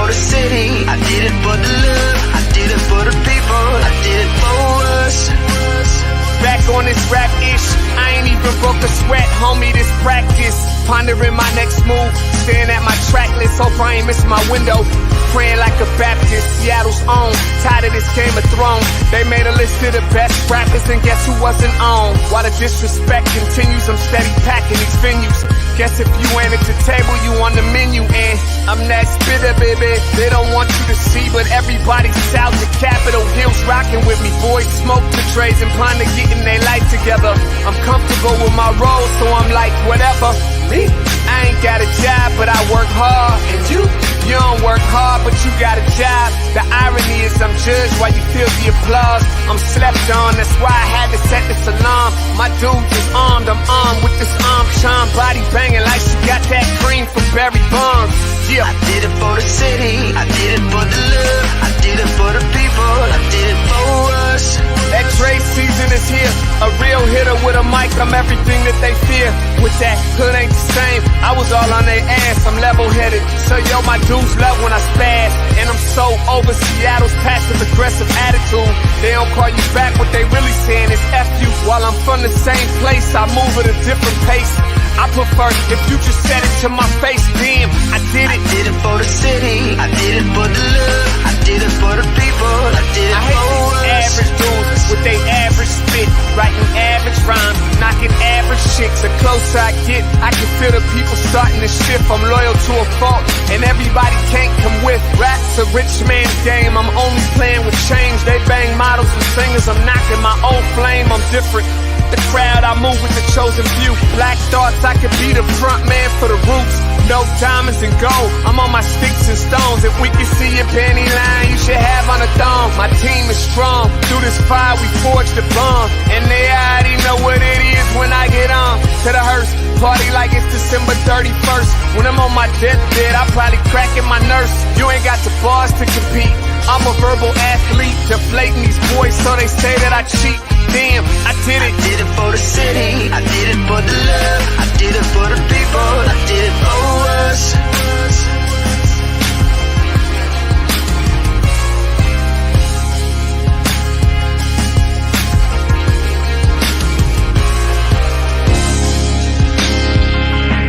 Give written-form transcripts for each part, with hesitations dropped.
the city, I did it for the love, I did it for the people, I did it for us. Back on this rap-ish, I ain't even broke a sweat, homie, this practice. Pondering my next move, staring at my track list, hope I ain't miss my window. Praying like a Baptist, Seattle's own, tired of this Game of Thrones. They made a list of the best rappers and guess who wasn't on? While the disrespect continues, I'm steady packing these venues. Guess if you ain't at the table, you on the menu, and I'm that spitter, baby. They don't want you to see, but everybody south of Capitol Hill's rocking with me. Boys smoke the trays and ponder getting their life together. I'm comfortable with my role, so I'm like, whatever. Me, I ain't got a job, but I work hard. And you don't work hard, but you got a job. The irony is I'm judged while you feel the applause. I'm slept on, that's why I had to set this alarm. My dude is armed, I'm armed with this arm charm. Body banging like she got that cream from Barry Bonds. Yeah. I did it for the city, I did it for the love, I did it for the people, I did it for us. That Dre season is here, a real hitter with a mic, I'm everything that they fear. With that hood ain't the same, I was all on their ass, I'm level-headed. So yo, my dudes love when I spaz, and I'm so over Seattle's passive-aggressive attitude. They don't call you back, what they really saying is F you. While I'm from the same place, I move at a different pace. I prefer if you just said it to my face, damn, I did it. I did it for the city, I did it for the love, I did it for the people, I did it for us. Average dudes with they average spit, writing average rhymes, knocking average chicks. The closer I get, I can feel the people starting to shift. I'm loyal to a fault, and everybody can't come with. Rap's a rich man's game, I'm only playing with change. They bang models and singers, I'm knocking my old flame, I'm different. The crowd, I move with the chosen few. Black thoughts, I could be the front man for the roots. No diamonds and gold, I'm on my sticks and stones. If we can see your panty line, you should have on a thong. My team is strong, through this fire we forged a bond. And they already know what it is when I get on. To the hearse, party like it's December 31st. When I'm on my deathbed, I probably cracking my nurse. You ain't got the bars to compete. I'm a verbal athlete, deflating these boys so they say that I cheat. Damn, I did it. I did it for the city, I did it for the love, I did it for the people, I did it for us.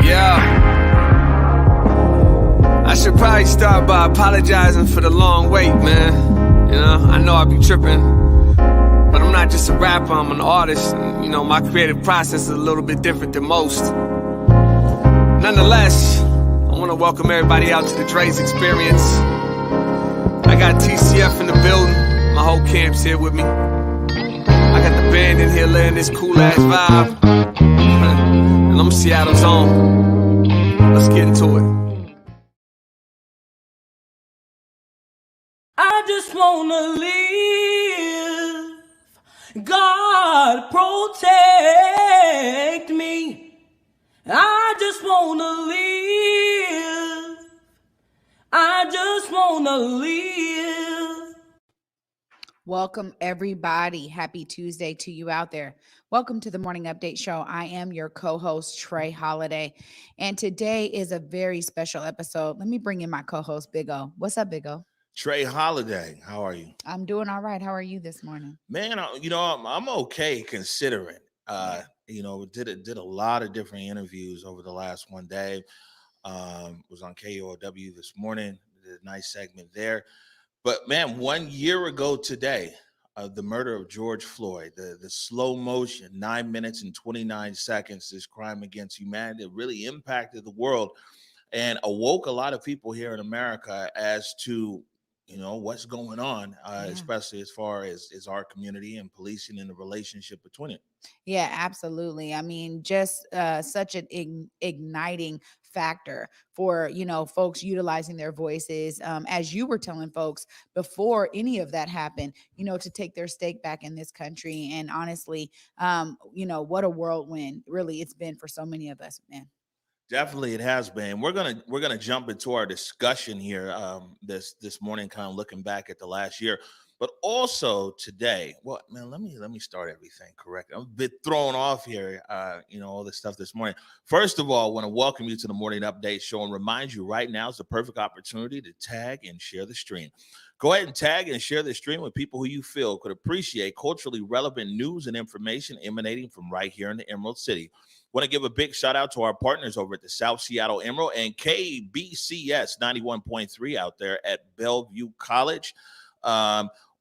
Yeah. I should probably start by apologizing for the long wait, man. You know, I know I be tripping. But I'm not just a rapper, I'm an artist. And, you know, my creative process is a little bit different than most. Nonetheless, I want to welcome everybody out to the Dre's Experience. I got TCF in the building. My whole camp's here with me. I got the band in here laying this cool-ass vibe. And I'm Seattle's own. Let's get into it. I just wanna live. God protect me. I just wanna live. I just wanna live. Welcome, everybody. Happy Tuesday to you out there. Welcome to the Morning Update Show. I am your co-host, Trey Holiday, and today is a very special episode. Let me bring in my co-host, Big O. What's up, Big O? Trey Holiday, how are you? I'm doing all right. How are you this morning? Man, I'm okay considering. Did a lot of different interviews over the last one day. Was on KOW this morning. Did a nice segment there. But man, 1 year ago today, the murder of George Floyd, the slow motion, 9 minutes and 29 seconds, this crime against humanity really impacted the world and awoke a lot of people here in America as to what's going on, especially as far as our community and policing and the relationship between it. Yeah, absolutely. I mean, just such an igniting factor for, folks utilizing their voices. As you were telling folks before any of that happened, to take their stake back in this country. And honestly, what a whirlwind really it's been for so many of us, man. Definitely, it has been. We're gonna jump into our discussion here this morning, kind of looking back at the last year. But also today, well, man, let me start everything correct. I'm a bit thrown off here, all this stuff this morning. First of all, I want to welcome you to the Morning Update Show and remind you right now is the perfect opportunity to tag and share the stream. Go ahead and tag and share the stream with people who you feel could appreciate culturally relevant news and information emanating from right here in the Emerald City. Want to give a big shout out to our partners over at the South Seattle Emerald and KBCS 91.3 out there at Bellevue College.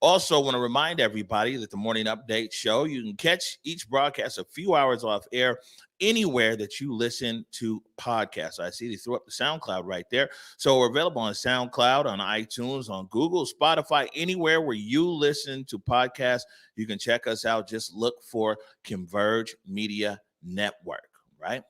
Also, want to remind everybody that the Morning Update Show, you can catch each broadcast a few hours off air anywhere that you listen to podcasts. I see they threw up the SoundCloud right there. So we're available on SoundCloud, on iTunes, on Google, Spotify, anywhere where you listen to podcasts. You can check us out. Just look for Converge Media Network, right?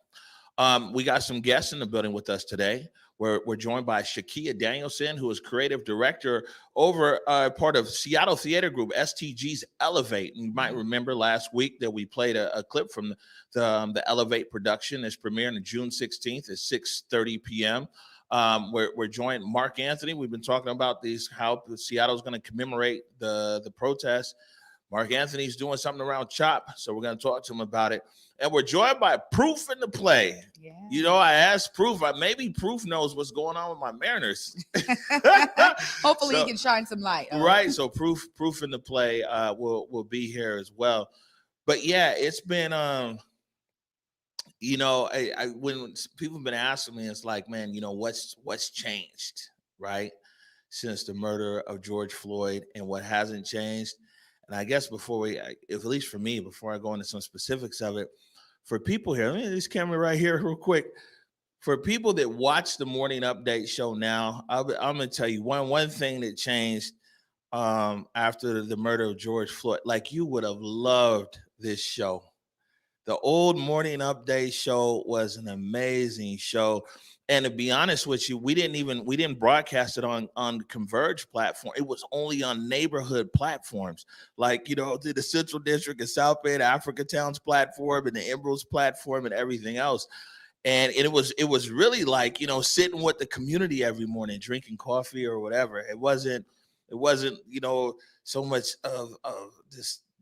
We got some guests in the building with us today. We're joined by Shakiah Danielson, who is creative director over part of Seattle Theater Group, STG's Elevate. And you might remember last week that we played a clip from the Elevate production. It's premiering on June 16th at 6:30 p.m. We're joined Mark Anthony. We've been talking about how Seattle's going to commemorate the protest. Mark Anthony's doing something around CHOP, so we're going to talk to him about it. And we're joined by ProofNThePlay. Yeah. I asked Proof. Maybe Proof knows what's going on with my Mariners. Hopefully he can shine some light. Right. So ProofNThePlay will be here as well. But yeah, it's been when people have been asking me, it's like, man, what's changed, right, since the murder of George Floyd, and what hasn't changed. And I guess at least for me, before I go into some specifics of it, for people here, let me this camera right here real quick. For people that watch the Morning Update Show now, I'm going to tell you one thing that changed after the murder of George Floyd. Like, you would have loved this show. The old Morning Update Show was an amazing show. And to be honest with you, we didn't broadcast it on Converge platform. It was only on neighborhood platforms, like, the Central District and South Bay, Africa Towns platform, and the Emeralds platform, and everything else. And it was really like, sitting with the community every morning, drinking coffee or whatever. It wasn't so much of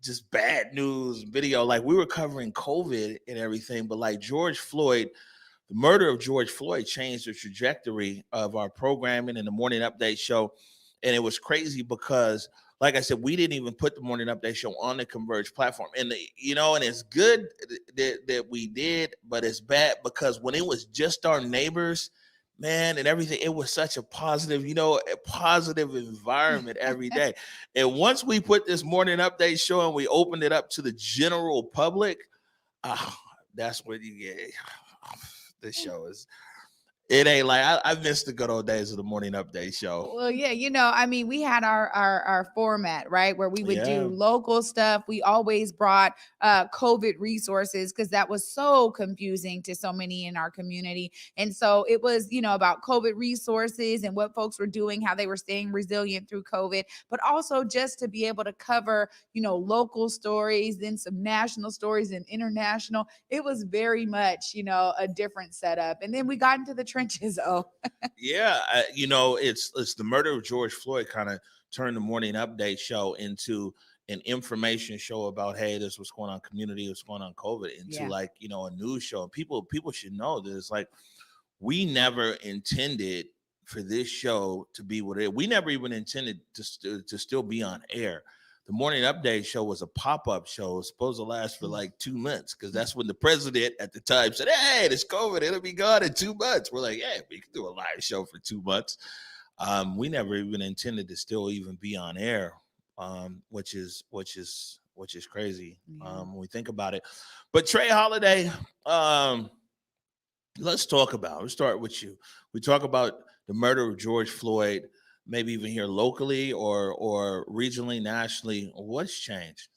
just bad news video. Like, we were covering COVID and everything, but like George Floyd. The murder of George Floyd changed the trajectory of our programming and the Morning Update Show. And it was crazy because, like I said, we didn't even put the Morning Update Show on the Converge platform. And, and it's good that we did, but it's bad because when it was just our neighbors, man, and everything, it was such a positive environment every day. And once we put this Morning Update Show and we opened it up to the general public, that's when you get... This show it ain't like I missed the good old days of the Morning Update Show. Well, yeah, we had our format, right, where we would do local stuff. We always brought COVID resources because that was so confusing to so many in our community. And so it was, about COVID resources and what folks were doing, how they were staying resilient through COVID, but also just to be able to cover, local stories, then some national stories and international. It was very much, a different setup. And then we got into the trenches. Yeah, it's the murder of George Floyd kind of turned the Morning Update Show into an information show about, hey, this is what's going on community, what's going on COVID, into a news show. And people should know that it's like, we never intended for this show to be what it is. We never even intended to still be on air. The Morning Update Show was a pop-up show. It was supposed to last for like 2 months because that's when the president at the time said, hey, this COVID, it'll be gone in 2 months. We're like, yeah, we can do a live show for 2 months. We never even intended to still even be on air, which is crazy when we think about it. But Trey Holiday, let's start with you. We talk about the murder of George Floyd, maybe even here locally or regionally, nationally. What's changed?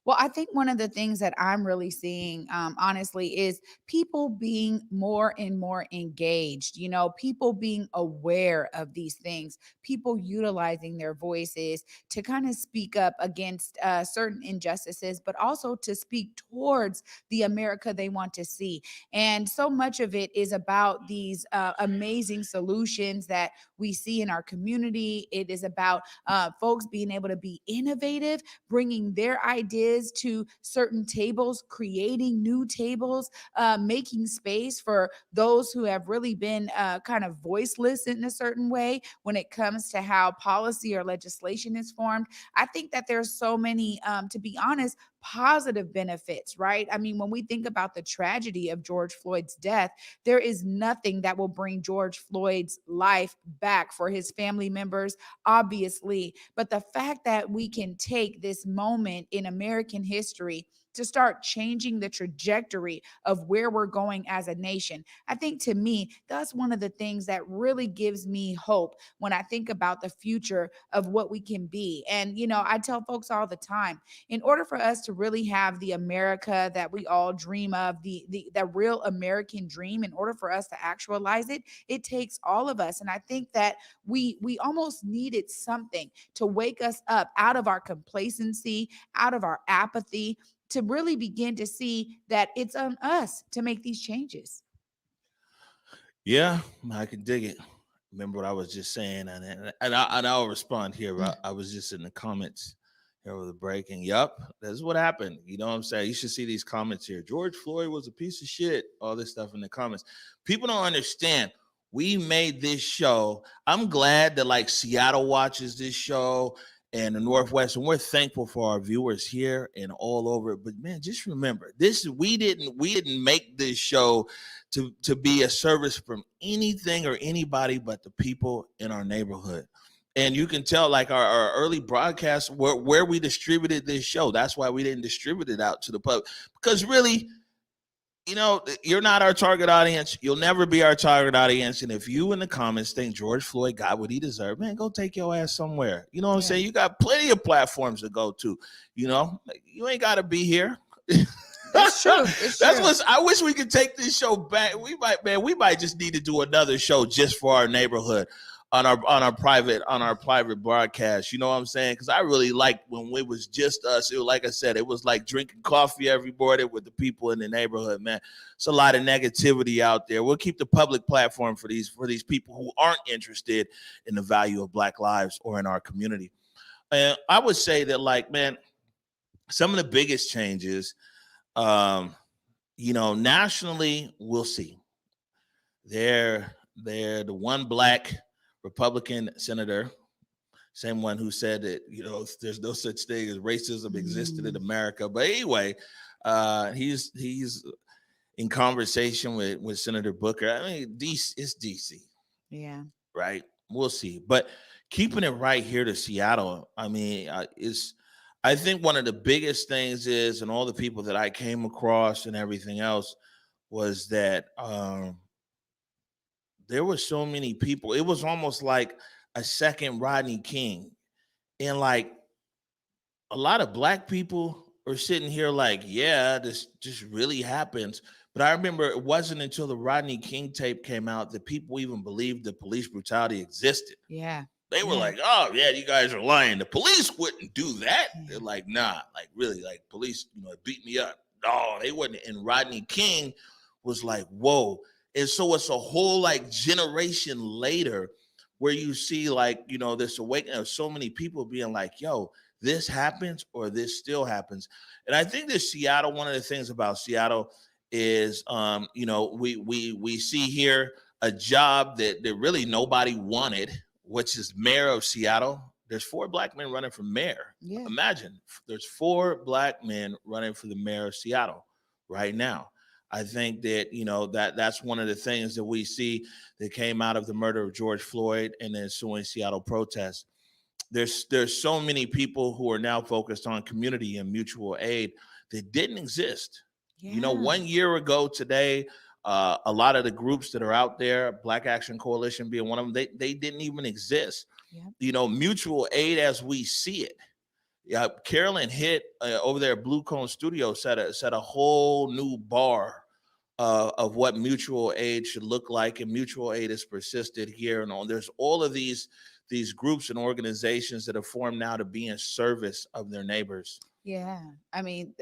Well, I think one of the things that I'm really seeing, honestly, is people being more and more engaged, people being aware of these things, people utilizing their voices to kind of speak up against certain injustices, but also to speak towards the America they want to see. And so much of it is about these amazing solutions that we see in our community. It is about folks being able to be innovative, bringing their ideas to certain tables, creating new tables, making space for those who have really been kind of voiceless in a certain way when it comes to how policy or legislation is formed. I think that there's so many, to be honest, positive benefits, right? I mean, when we think about the tragedy of George Floyd's death, there is nothing that will bring George Floyd's life back for his family members, obviously. But the fact that we can take this moment in American history to start changing the trajectory of where we're going as a nation. I think, to me, that's one of the things that really gives me hope when I think about the future of what we can be. And, I tell folks all the time, in order for us to really have the America that we all dream of, the real American dream, in order for us to actualize it, it takes all of us. And I think that we almost needed something to wake us up out of our complacency, out of our apathy, to really begin to see that it's on us to make these changes. Yeah, I can dig it. Remember what I was just saying, and I'll respond here. I was just in the comments here over the break, and this is what happened. You know what I'm saying? You should see these comments here. George Floyd was a piece of shit. All this stuff in the comments. People don't understand. We made this show. I'm glad that like Seattle watches this show and the Northwest, and we're thankful for our viewers here and all over. But man, just remember, we didn't make this show to be a service from anything or anybody but the people in our neighborhood. And you can tell, like our early broadcasts, where we distributed this show. That's why we didn't distribute it out to the public, because really, you're not our target audience. You'll never be our target audience. And if you in the comments think George Floyd got what he deserved, man, go take your ass somewhere. You know what I'm saying? You got plenty of platforms to go to. You ain't got to be here. That's true. It's That's true. what I wish we could take this show back. We might just need to do another show just for our neighborhood on our private broadcast. You know what I'm saying? Because I really liked when it was just us. It was, like I said, it was like drinking coffee every morning with the people in the neighborhood. Man, it's a lot of negativity out there. We'll keep the public platform for these people who aren't interested in the value of Black lives or in our community. And I would say that, like, man, some of the biggest changes. Nationally, we'll see. They're the one Black Republican senator, same one who said that, there's no such thing as racism existed in America. But anyway, he's in conversation with Senator Booker. I mean, it's DC. Yeah. Right. We'll see. But keeping it right here to Seattle, I mean, I think one of the biggest things is, and all the people that I came across and everything else, was that there were so many people. It was almost like a second Rodney King. And like a lot of Black people are sitting here like, yeah, this just really happens. But I remember it wasn't until the Rodney King tape came out that people even believed that police brutality existed. Yeah. They were like, oh, yeah, you guys are lying. The police wouldn't do that. They're like, nah, like really, like police, beat me up. No, they wouldn't. And Rodney King was like, whoa. And so it's a whole like generation later where you see like, this awakening of so many people being like, yo, this happens or this still happens. And I think that Seattle, one of the things about Seattle is, we see here a job that really nobody wanted, which is mayor of Seattle. There's 4 Black men running for mayor. Yeah. Imagine there's 4 Black men running for the mayor of Seattle right now. I think that, that's one of the things that we see that came out of the murder of George Floyd and the ensuing Seattle protests. There's so many people who are now focused on community and mutual aid that didn't exist. Yeah. 1 year ago today, a lot of the groups that are out there, Black Action Coalition being one of them, they didn't even exist. Yep. Mutual aid as we see it, Yeah, Carolyn hit over there at Blue Cone Studio set a whole new bar of what mutual aid should look like, and mutual aid has persisted here and on. There's all of these groups and organizations that have formed now to be in service of their neighbors. Yeah. I mean,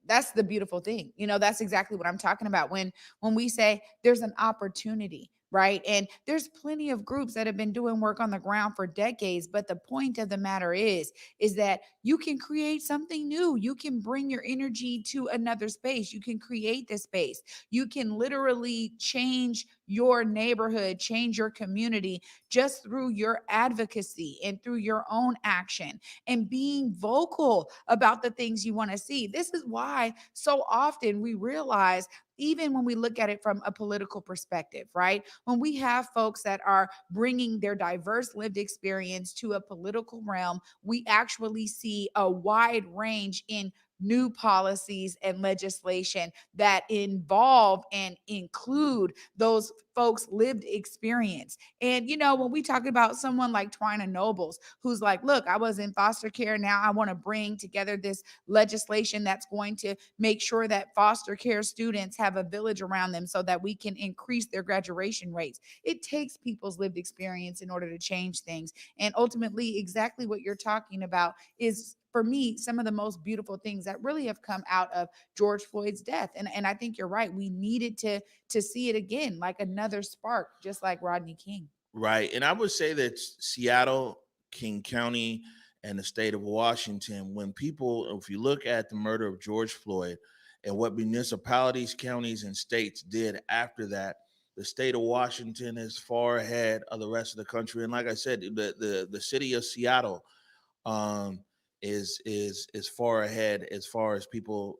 that's the beautiful thing. You know, that's exactly what I'm talking about when we say there's an opportunity, right? And there's plenty of groups that have been doing work on the ground for decades, but the point of the matter is that you can create something new. You can bring your energy to another space. You can create this space. You can literally change your neighborhood, change your community just through your advocacy and through your own action and being vocal about the things you want to see. This is why so often we realize, even when we look at it from a political perspective, right? When we have folks that are bringing their diverse lived experience to a political realm, we actually see a wide range in new policies and legislation that involve and include those folks' lived experience. And, you know, when we talk about someone like Twina Nobles, who's like, look, I was in foster care. Now I want to bring together this legislation that's going to make sure that foster care students have a village around them so that we can increase their graduation rates. It takes people's lived experience in order to change things. And ultimately, exactly what you're talking about is, for me, some of the most beautiful things that really have come out of George Floyd's death. And I think you're right. We needed to see it again, like another spark, just like Rodney King. Right. And I would say that Seattle, King County, and the state of Washington, when people, if you look at the murder of George Floyd and what municipalities, counties, and states did after that, the state of Washington is far ahead of the rest of the country. And like I said, the city of Seattle um, is far ahead as far as people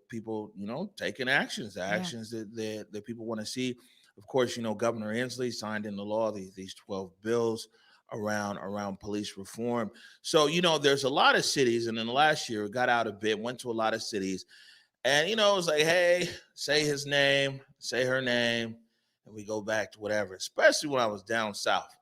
taking actions, that people want to see. Of course, Governor Inslee signed into law these 12 bills around police reform. So there's a lot of cities, and in the last year got out a bit, went to a lot of cities, and it was like, hey, say his name, say her name, and we go back to whatever. Especially when I was down south,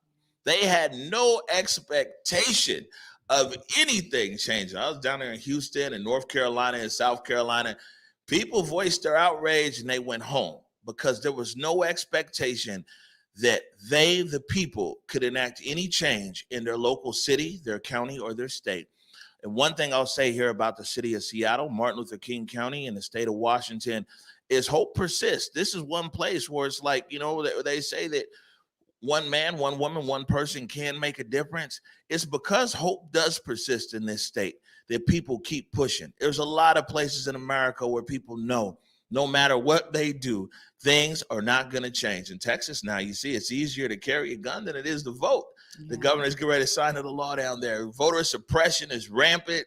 they had no expectation of anything changing. I was down there in Houston and North Carolina and South Carolina. People voiced their outrage and they went home because there was no expectation that they, the people, could enact any change in their local city, their county, or their state. And one thing I'll say here about the city of Seattle, Martin Luther King County, and the state of Washington is hope persists. This is one place where it's like, they say that one man, one woman, one person can make a difference. It's because hope does persist in this state that people keep pushing. There's a lot of places in America where people know no matter what they do, things are not going to change. In Texas now, you see it's easier to carry a gun than it is to vote. Yeah. The governor's getting ready to sign into law down there. Voter suppression is rampant.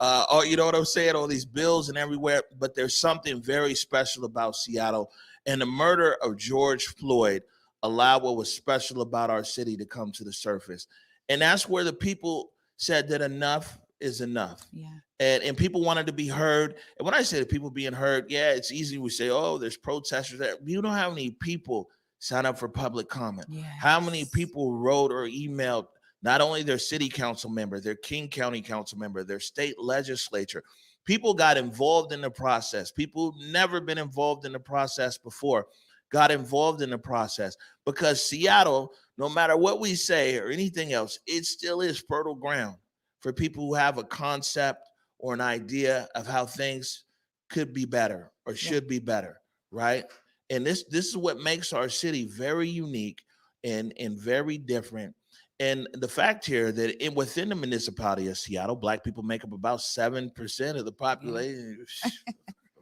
You know what I'm saying? All these bills and everywhere. But there's something very special about Seattle. And the murder of George Floyd allowed what was special about our city to come to the surface. And that's where the people said that enough is enough. Yeah. And people wanted to be heard. And when I say the people being heard, yeah, it's easy. We say, oh, there's protesters there. You know how many people sign up for public comment? Yes. How many people wrote or emailed not only their city council member, their King County council member, their state legislature? People got involved in the process. People who've never been involved in the process before got involved in the process, because Seattle, no matter what we say or anything else, it still is fertile ground for people who have a concept or an idea of how things could be better or should be better, right? And this is what makes our city very unique and very different. And the fact here that within the municipality of Seattle, Black people make up about 7% of the population.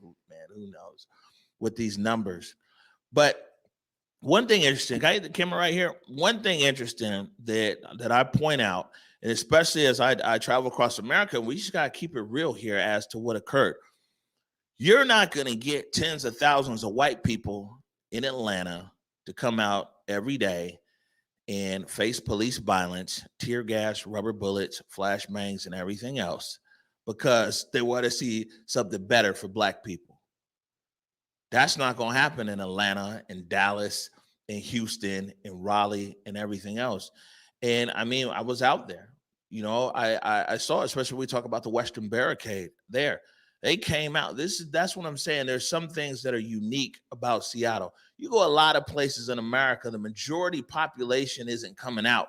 Man, who knows with these numbers? But one thing interesting, I get the camera right here. One thing interesting that I point out, and especially as I travel across America, we just got to keep it real here as to what occurred. You're not going to get tens of thousands of white people in Atlanta to come out every day and face police violence, tear gas, rubber bullets, flashbangs, and everything else because they want to see something better for Black people. That's not going to happen in Atlanta and Dallas and Houston and Raleigh and everything else. And I mean, I was out there You know, I saw, especially when we talk about the Western Barricade there. They came out. That's what I'm saying. There's some things that are unique about Seattle. You go a lot of places in America, the majority population isn't coming out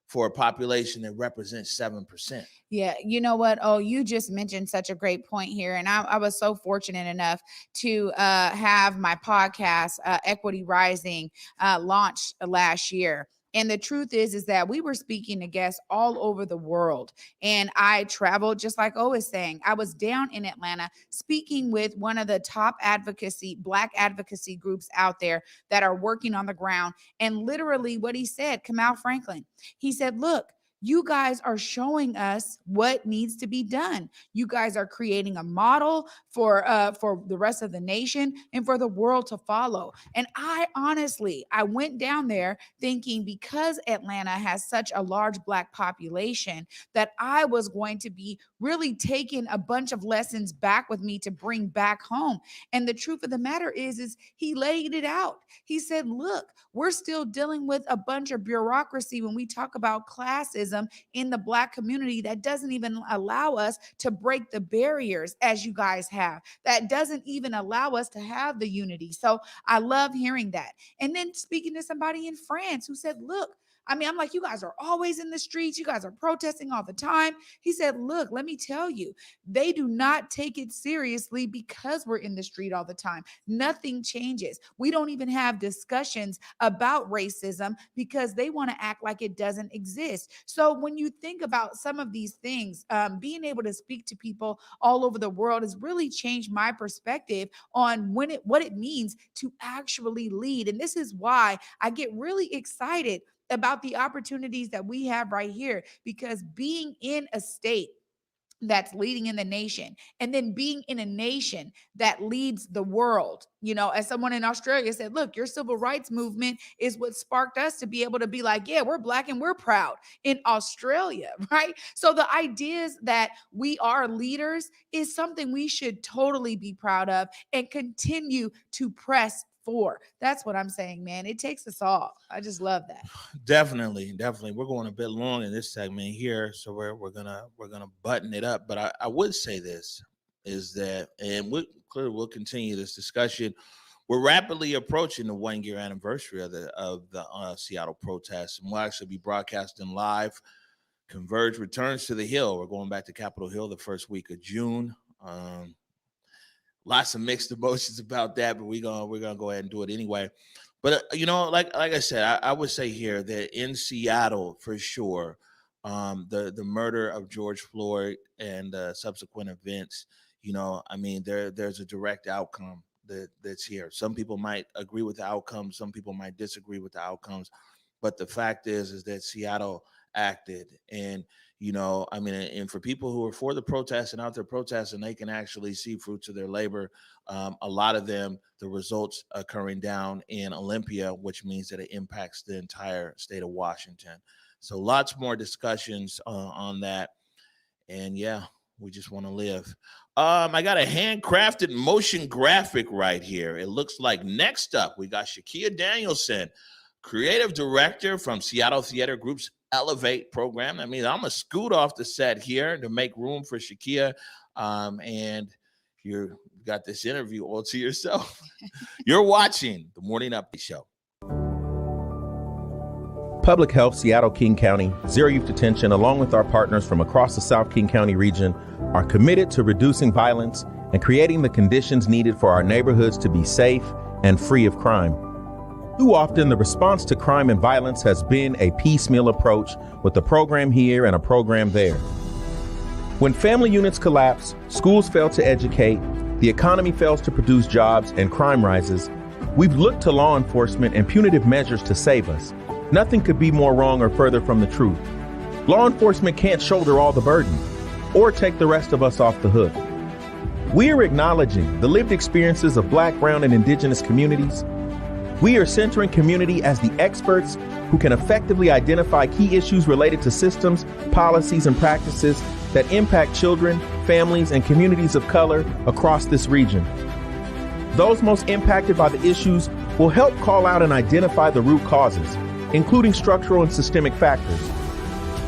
for a population that represents 7%. Yeah, you know what? Oh, you just mentioned such a great point here. And I was so fortunate enough to have my podcast, Equity Rising, launched last year. And the truth is that we were speaking to guests all over the world. And I traveled, just like O is saying. I was down in Atlanta speaking with one of the top Black advocacy groups out there that are working on the ground. And literally what he said, Kamal Franklin, he said, look, you guys are showing us what needs to be done. You guys are creating a model for the rest of the nation and for the world to follow. And I went down there thinking, because Atlanta has such a large Black population, that I was going to be really taking a bunch of lessons back with me to bring back home. And the truth of the matter is he laid it out. He said, look, we're still dealing with a bunch of bureaucracy when we talk about classism in the Black community that doesn't even allow us to break the barriers as you guys have. That doesn't even allow us to have the unity. So I love hearing that. And then speaking to somebody in France who said, look, I mean, I'm like, you guys are always in the streets. You guys are protesting all the time. He said, look, let me tell you, they do not take it seriously because we're in the street all the time. Nothing changes. We don't even have discussions about racism because they want to act like it doesn't exist. So when you think about some of these things, being able to speak to people all over the world has really changed my perspective on what it means to actually lead. And this is why I get really excited about the opportunities that we have right here, because being in a state that's leading in the nation, and then being in a nation that leads the world. You know, as someone in Australia said, look, your civil rights movement is what sparked us to be able to be like, yeah, we're Black and we're proud in Australia, right? So the ideas that we are leaders is something we should totally be proud of and continue to press for. That's what I'm saying, man. It takes us all. I just love that. Definitely. We're going a bit long in this segment here, so we're gonna button it up. But I would say this is that, and we'll continue this discussion. We're rapidly approaching the 1-year anniversary of the Seattle protests, and we'll actually be broadcasting live. Converge returns to the Hill. We're going back to Capitol Hill the first week of June. Lots of mixed emotions about that, but we're gonna go ahead and do it anyway. But you know, like I said, I would say here that in Seattle, for sure, the murder of George Floyd and subsequent events, you know, I mean, there's a direct outcome that's here. Some people might agree with the outcomes, some people might disagree with the outcomes, but the fact is that Seattle acted. And you know, I mean, and for people who are for the protests and out there protesting, they can actually see fruits of their labor. A lot of them, the results occurring down in Olympia, which means that it impacts the entire state of Washington. So lots more discussions on that. And yeah, we just want to live. I got a handcrafted motion graphic right here. It looks like next up, we got Shakiah Danielson, creative director from Seattle Theater Group's Elevate program. I mean, I'm gonna scoot off the set here to make room for Shakiah, and you got this interview all to yourself. You're watching the Morning Update Show. Public Health, Seattle, King County, Zero Youth Detention, along with our partners from across the South King County region, are committed to reducing violence and creating the conditions needed for our neighborhoods to be safe and free of crime. Too often, the response to crime and violence has been a piecemeal approach with a program here and a program there. When family units collapse, schools fail to educate, the economy fails to produce jobs, and crime rises, we've looked to law enforcement and punitive measures to save us. Nothing could be more wrong or further from the truth. Law enforcement can't shoulder all the burden or take the rest of us off the hook. We are acknowledging the lived experiences of Black, Brown, and Indigenous communities. We are centering community as the experts who can effectively identify key issues related to systems, policies, and practices that impact children, families, and communities of color across this region. Those most impacted by the issues will help call out and identify the root causes, including structural and systemic factors.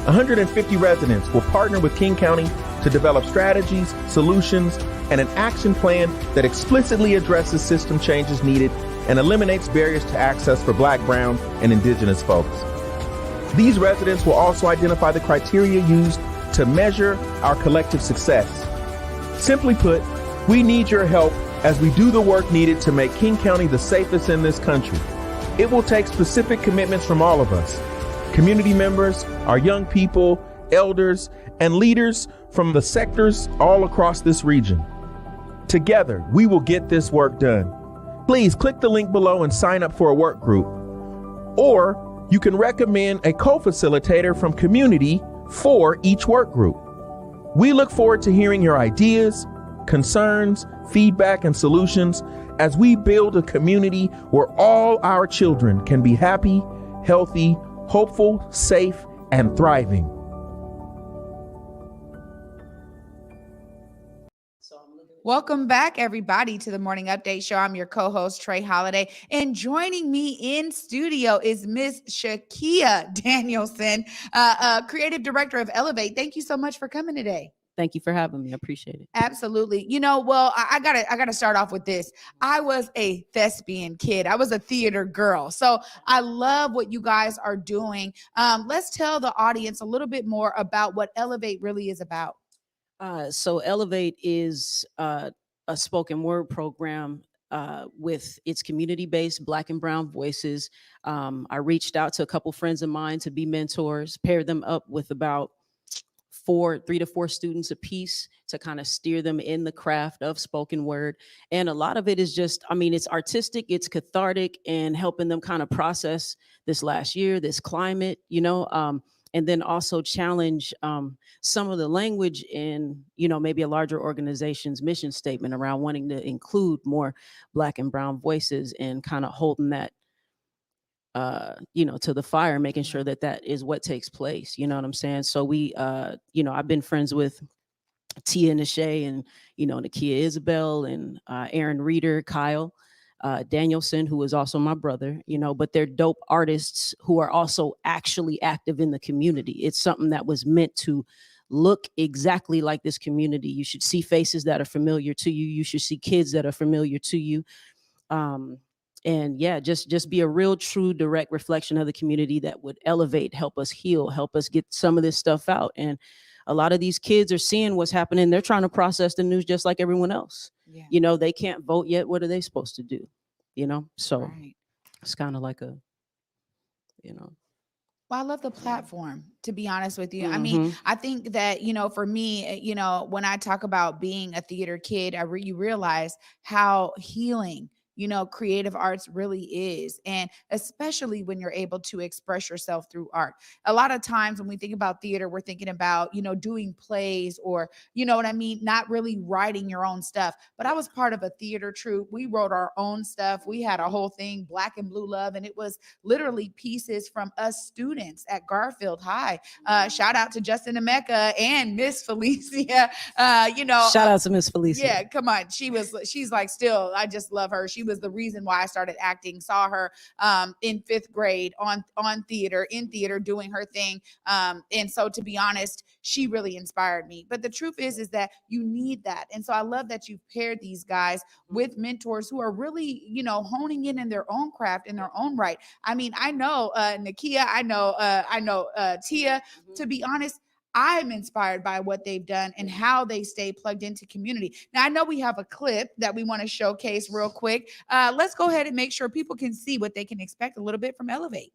150 residents will partner with King County to develop strategies, solutions, and an action plan that explicitly addresses system changes needed and eliminates barriers to access for Black, Brown, and Indigenous folks. These residents will also identify the criteria used to measure our collective success. Simply put, we need your help as we do the work needed to make King County the safest in this country. It will take specific commitments from all of us, community members, our young people, elders, and leaders from the sectors all across this region. Together, we will get this work done. Please click the link below and sign up for a work group. Or you can recommend a co-facilitator from community for each work group. We look forward to hearing your ideas, concerns, feedback, and solutions as we build a community where all our children can be happy, healthy, hopeful, safe, and thriving. Welcome back, everybody, to the Morning Update Show. I'm your co-host, Trey Holiday, and joining me in studio is Miss Shakiah Danielson, Creative Director of Elevate. Thank you so much for coming today. Thank you for having me. I appreciate it. Absolutely. You know, well, I gotta start off with this. I was a thespian kid. I was a theater girl. So I love what you guys are doing. Let's tell the audience a little bit more about what Elevate really is about. So Elevate is a spoken word program with its community-based Black and Brown voices. I reached out to a couple friends of mine to be mentors, paired them up with about 3 to 4 students a piece to kind of steer them in the craft of spoken word. And a lot of it is just, I mean, it's artistic, it's cathartic, and helping them kind of process this last year, this climate, you know, and then also challenge some of the language in, you know, maybe a larger organization's mission statement around wanting to include more Black and Brown voices and kind of holding that, you know, to the fire, making sure that that is what takes place. You know what I'm saying? So we, you know, I've been friends with Tia Nashay and, you know, Nakia Isabel and Aaron Reeder, Kyle, Danielson, who is also my brother, you know, but they're dope artists who are also actually active in the community. It's something that was meant to look exactly like this community. You should see faces that are familiar to you. You should see kids that are familiar to you. And yeah, just be a real, true, direct reflection of the community that would elevate, help us heal, help us get some of this stuff out. And a lot of these kids are seeing what's happening. They're trying to process the news just like everyone else. Yeah. You know, they can't vote yet. What are they supposed to do? You know, so It's kind of like a, you know. Well, I love the platform, to be honest with you. I mean, I think that, you know, for me, you know, when I talk about being a theater kid, you realize how healing, you know, creative arts really is. And especially when you're able to express yourself through art. A lot of times when we think about theater, we're thinking about, you know, doing plays or, you know what I mean? Not really writing your own stuff. But I was part of a theater troupe. We wrote our own stuff. We had a whole thing, Black and Blue Love. And it was literally pieces from us students at Garfield High. Shout out to Justin Emeka and Miss Felicia. You know, shout out to Miss Felicia. Yeah, come on. She's like, still, I just love her. She was the reason why I started acting. Saw her in 5th grade in theater doing her thing. And so, to be honest, she really inspired me. But the truth is that you need that. And so I love that you've paired these guys with mentors who are really, you know, honing in their own craft in their own right. I mean, I know Nakia, I know Tia. To be honest, I'm inspired by what they've done and how they stay plugged into community. Now, I know we have a clip that we want to showcase real quick. Let's go ahead and make sure people can see what they can expect a little bit from Elevate.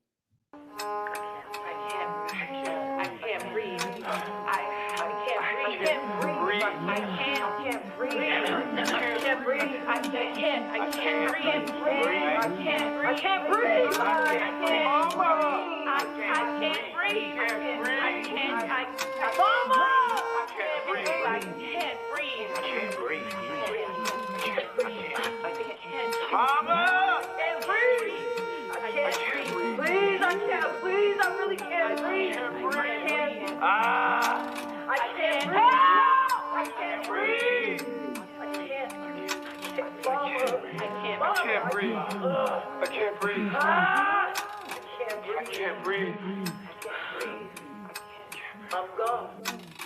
I'm gone.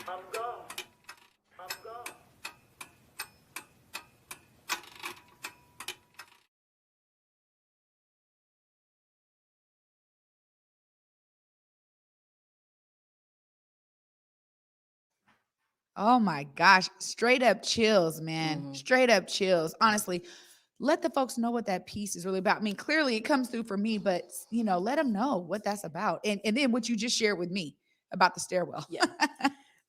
I'm gone. I'm gone. Oh my gosh, straight up chills, man. Straight up chills. Honestly, let the folks know what that piece is really about. I mean, clearly it comes through for me, but let them know what that's about. And then what you just shared with me about the stairwell. Yeah.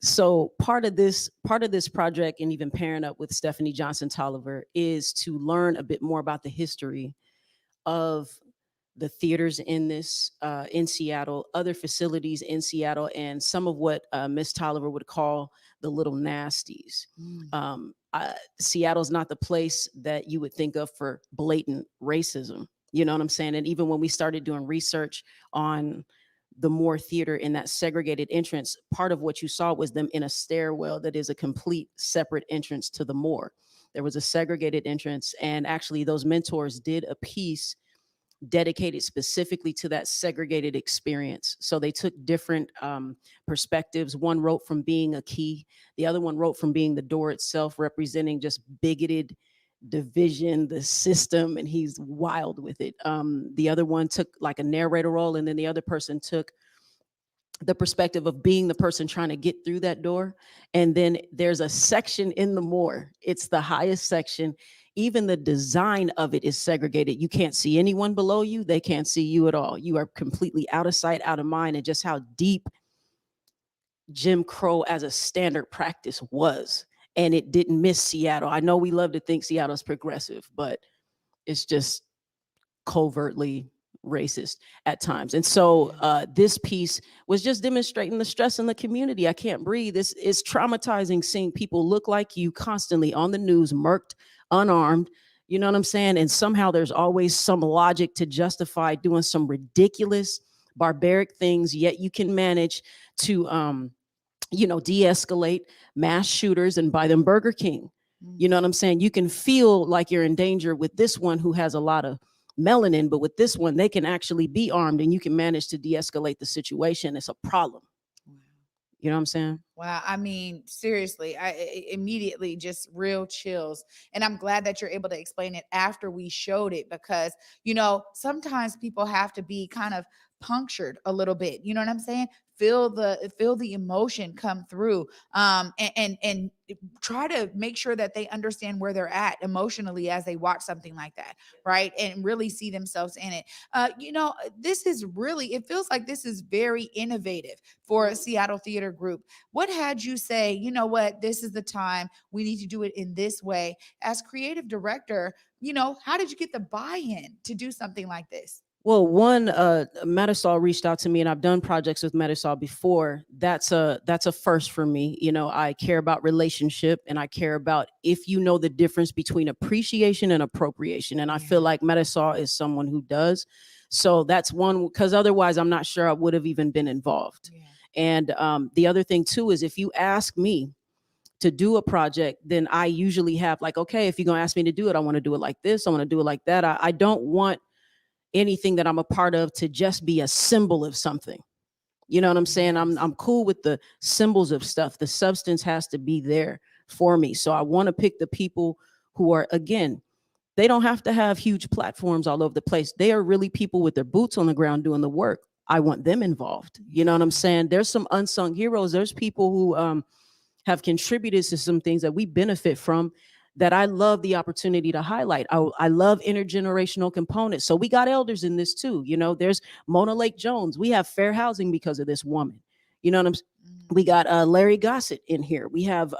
So part of this project, and even pairing up with Stephanie Johnson Tolliver, is to learn a bit more about the history of the theaters in Seattle, other facilities in Seattle, and some of what Miss Tolliver would call the little nasties. Seattle's not the place that you would think of for blatant racism. You know what I'm saying? And even when we started doing research on the Moore Theater in that segregated entrance, part of what you saw was them in a stairwell that is a complete separate entrance to the Moore. There was a segregated entrance, and actually those mentors did a piece dedicated specifically to that segregated experience. So they took different perspectives. One wrote from being a key, the other one wrote from being the door itself, representing just bigoted division, the system, and he's wild with it. The other one took like a narrator role, and then the other person took the perspective of being the person trying to get through that door. And then there's a section in the Moore. It's the highest section. Even the design of it is segregated. You can't see anyone below you. They can't see you at all. You are completely out of sight, out of mind, and just how deep Jim Crow as a standard practice was. And it didn't miss Seattle. I know we love to think Seattle's progressive, but it's just covertly racist at times. And so this piece was just demonstrating the stress in the community. I can't breathe. This is traumatizing, seeing people look like you constantly on the news, murked, unarmed. You know what I'm saying? And somehow there's always some logic to justify doing some ridiculous, barbaric things, yet you can manage to de-escalate mass shooters and buy them Burger King. You know what I'm saying? You can feel like you're in danger with this one who has a lot of melanin, but with this one, they can actually be armed and you can manage to de-escalate the situation. It's a problem. You know what I'm saying? Wow. I mean, seriously, I immediately just real chills. And I'm glad that you're able to explain it after we showed it, because, sometimes people have to be kind of punctured a little bit. You know what I'm saying? Feel the emotion come through, and try to make sure that they understand where they're at emotionally as they watch something like that, right? And really see themselves in it. This is really, it feels like this is very innovative for a Seattle Theater Group. What had you say, you know what, this is the time, we need to do it in this way? As creative director, how did you get the buy-in to do something like this? Well, one, Matisol reached out to me, and I've done projects with Matisol before. That's a first for me. I care about relationship, and I care about if you know the difference between appreciation and appropriation. And I feel like Matisol is someone who does. So that's one, because otherwise I'm not sure I would have even been involved. Yeah. And the other thing too is, if you ask me to do a project, then I usually have like, okay, if you're gonna ask me to do it, I want to do it like this, I want to do it like that. I don't want anything that I'm a part of to just be a symbol of something. You know what I'm saying? I'm cool with the symbols of stuff. The substance has to be there for me. So I want to pick the people who are, again, they don't have to have huge platforms all over the place. They are really people with their boots on the ground doing the work. I want them involved. You know what I'm saying? There's some unsung heroes. There's people who have contributed to some things that we benefit from, that I love the opportunity to highlight. I love intergenerational components. So we got elders in this too. There's Mona Lake Jones. We have fair housing because of this woman. You know what I'm saying? We got Larry Gossett in here. We have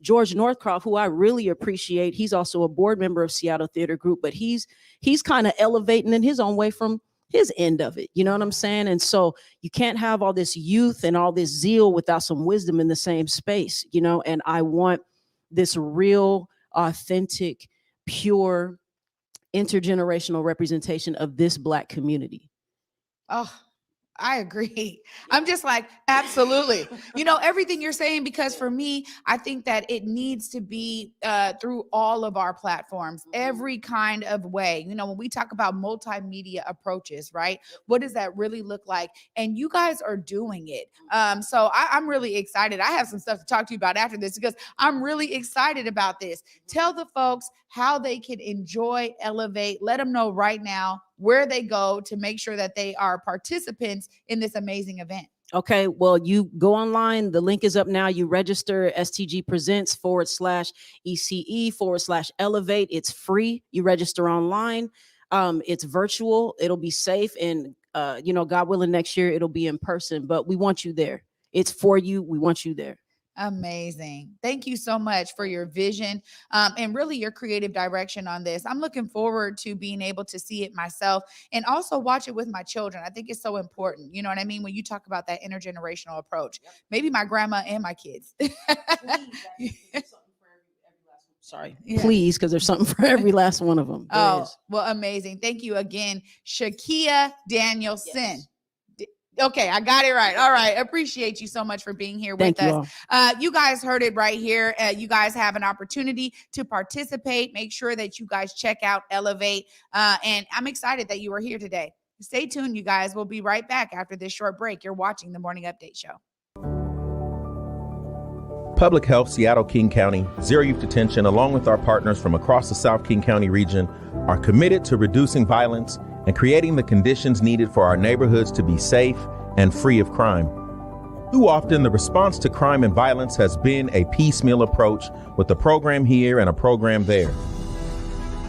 George Northcroft, who I really appreciate. He's also a board member of Seattle Theater Group, but he's kind of elevating in his own way from his end of it. You know what I'm saying? And so you can't have all this youth and all this zeal without some wisdom in the same space, and I want this real, authentic, pure, intergenerational representation of this Black community. Oh, I agree. I'm just like, absolutely. Everything you're saying, because for me, I think that it needs to be through all of our platforms, every kind of way. When we talk about multimedia approaches, right? What does that really look like? And you guys are doing it. So I'm really excited. I have some stuff to talk to you about after this because I'm really excited about this. Tell the folks how they can enjoy Elevate. Let them know right now where they go to make sure that they are participants in this amazing event. Okay, well, you go online. The link is up now. You register STG Presents /ECE/Elevate. It's free. You register online. It's virtual. It'll be safe. And, God willing, next year it'll be in person. But we want you there. It's for you. We want you there. Amazing. Thank you so much for your vision and really your creative direction on this. I'm looking forward to being able to see it myself and also watch it with my children. I think it's so important. You know what I mean? When you talk about that intergenerational approach, maybe my grandma and my kids. Sorry, please, because there's something for every last one of them. Well, amazing. Thank you again, Shakiah Danielson. Yes. Okay, I got it right. All right. Appreciate you so much for being here with us. You guys heard it right here. You guys have an opportunity to participate. Make sure that you guys check out Elevate. And I'm excited that you are here today. Stay tuned, you guys. We'll be right back after this short break. You're watching the Morning Update Show. Public Health, Seattle, King County, Zero Youth Detention, along with our partners from across the South King County region, are committed to reducing violence and creating the conditions needed for our neighborhoods to be safe and free of crime. Too often, the response to crime and violence has been a piecemeal approach with a program here and a program there.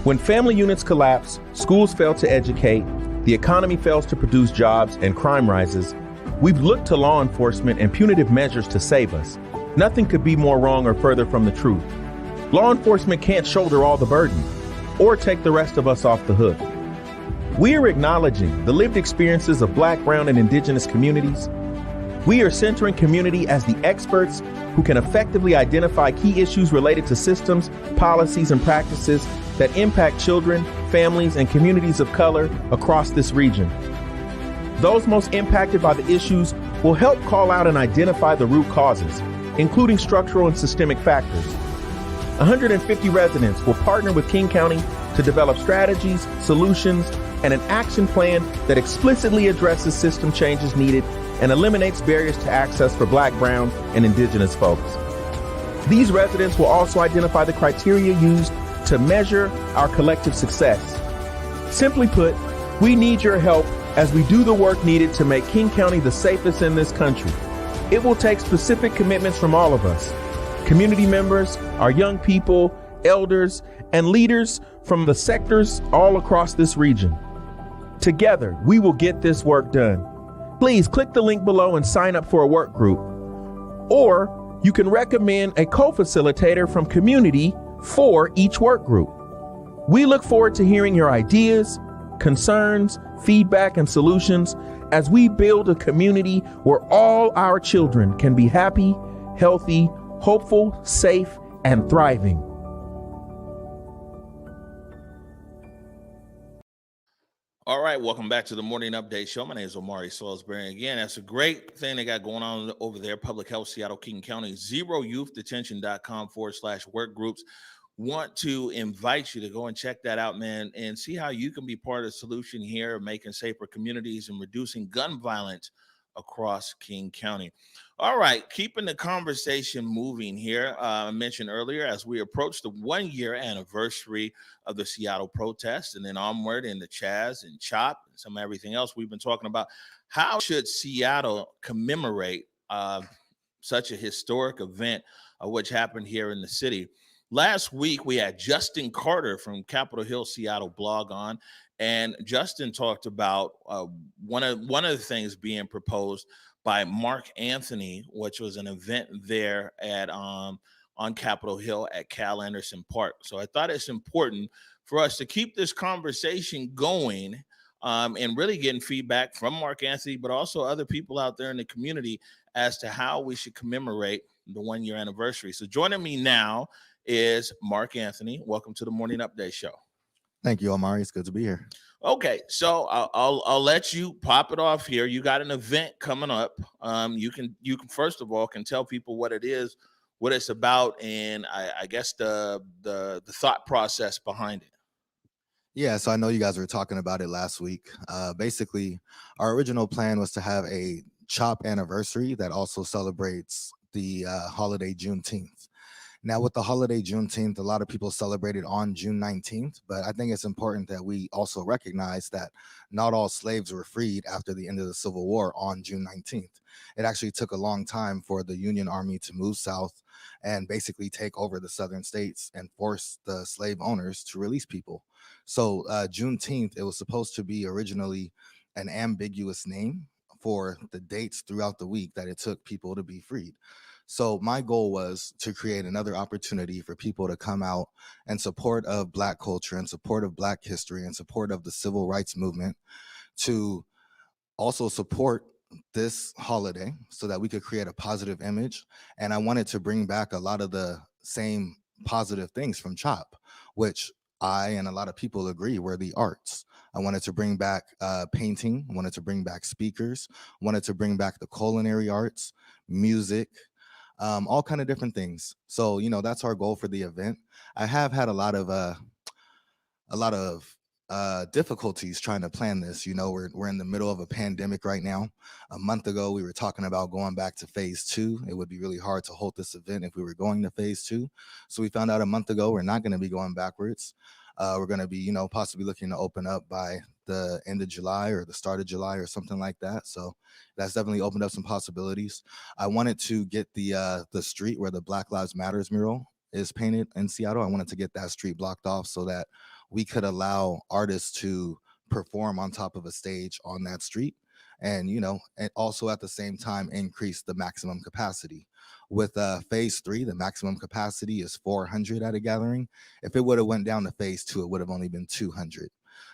When family units collapse, schools fail to educate, the economy fails to produce jobs, and crime rises, we've looked to law enforcement and punitive measures to save us. Nothing could be more wrong or further from the truth. Law enforcement can't shoulder all the burden or take the rest of us off the hook. We are acknowledging the lived experiences of Black, Brown, and Indigenous communities. We are centering community as the experts who can effectively identify key issues related to systems, policies, and practices that impact children, families, and communities of color across this region. Those most impacted by the issues will help call out and identify the root causes, including structural and systemic factors. 150 residents will partner with King County to develop strategies, solutions, and an action plan that explicitly addresses system changes needed and eliminates barriers to access for Black, Brown, and Indigenous folks. These residents will also identify the criteria used to measure our collective success. Simply put, we need your help as we do the work needed to make King County the safest in this country. It will take specific commitments from all of us, community members, our young people, elders, and leaders from the sectors all across this region. Together, we will get this work done. Please click the link below and sign up for a work group. Or you can recommend a co-facilitator from community for each work group. We look forward to hearing your ideas, concerns, feedback, and solutions as we build a community where all our children can be happy, healthy, hopeful, safe, and thriving. All right, welcome back to the Morning Update Show. My name is Omari Salisbury. Again, that's a great thing they got going on over there. Public Health, Seattle, King County, zeroyouthdetention.com/work groups. Want to invite you to go and check that out, man, and see how you can be part of the solution here, making safer communities and reducing gun violence across King County. All right, keeping the conversation moving here. I mentioned earlier, as we approach the 1-year anniversary of the Seattle protests, and then onward in the Chaz and Chop and some everything else we've been talking about, how should Seattle commemorate such a historic event which happened here in the city? Last week, we had Justin Carter from Capitol Hill Seattle blog on, and Justin talked about one of the things being proposed by Mark Anthony, which was an event there at on Capitol Hill at Cal Anderson Park. So I thought it's important for us to keep this conversation going and really getting feedback from Mark Anthony, but also other people out there in the community as to how we should commemorate the 1-year anniversary. So joining me now is Mark Anthony. Welcome to the Morning Update Show. Thank you, Omari. It's good to be here. Okay, so I'll let you pop it off here. You got an event coming up. You can first of all can tell people what it is, what it's about, and I guess the thought process behind it. Yeah, so I know you guys were talking about it last week. Basically, our original plan was to have a CHOP anniversary that also celebrates the holiday Juneteenth. Now, with the holiday Juneteenth, a lot of people celebrate it on June 19th, but I think it's important that we also recognize that not all slaves were freed after the end of the Civil War on June 19th. It actually took a long time for the Union Army to move south and basically take over the southern states and force the slave owners to release people. So, Juneteenth, it was supposed to be originally an ambiguous name for the dates throughout the week that it took people to be freed. So my goal was to create another opportunity for people to come out and support of Black culture and support of Black history and support of the civil rights movement, to also support this holiday so that we could create a positive image. And I wanted to bring back a lot of the same positive things from CHOP, which I and a lot of people agree were the arts. I wanted to bring back painting, wanted to bring back speakers, wanted to bring back the culinary arts, music, all kind of different things. So, that's our goal for the event. I have had a lot of difficulties trying to plan this. We're in the middle of a pandemic right now. A month ago, we were talking about going back to phase 2. It would be really hard to hold this event if we were going to phase 2. So we found out a month ago we're not going to be going backwards. We're going to be, possibly looking to open up by the end of July or the start of July or something like that. So that's definitely opened up some possibilities. I wanted to get the street where the Black Lives Matters mural is painted in Seattle. I wanted to get that street blocked off so that we could allow artists to perform on top of a stage on that street, and and also at the same time increase the maximum capacity. With phase 3, the maximum capacity is 400 at a gathering. If it would have went down to phase 2, it would have only been 200.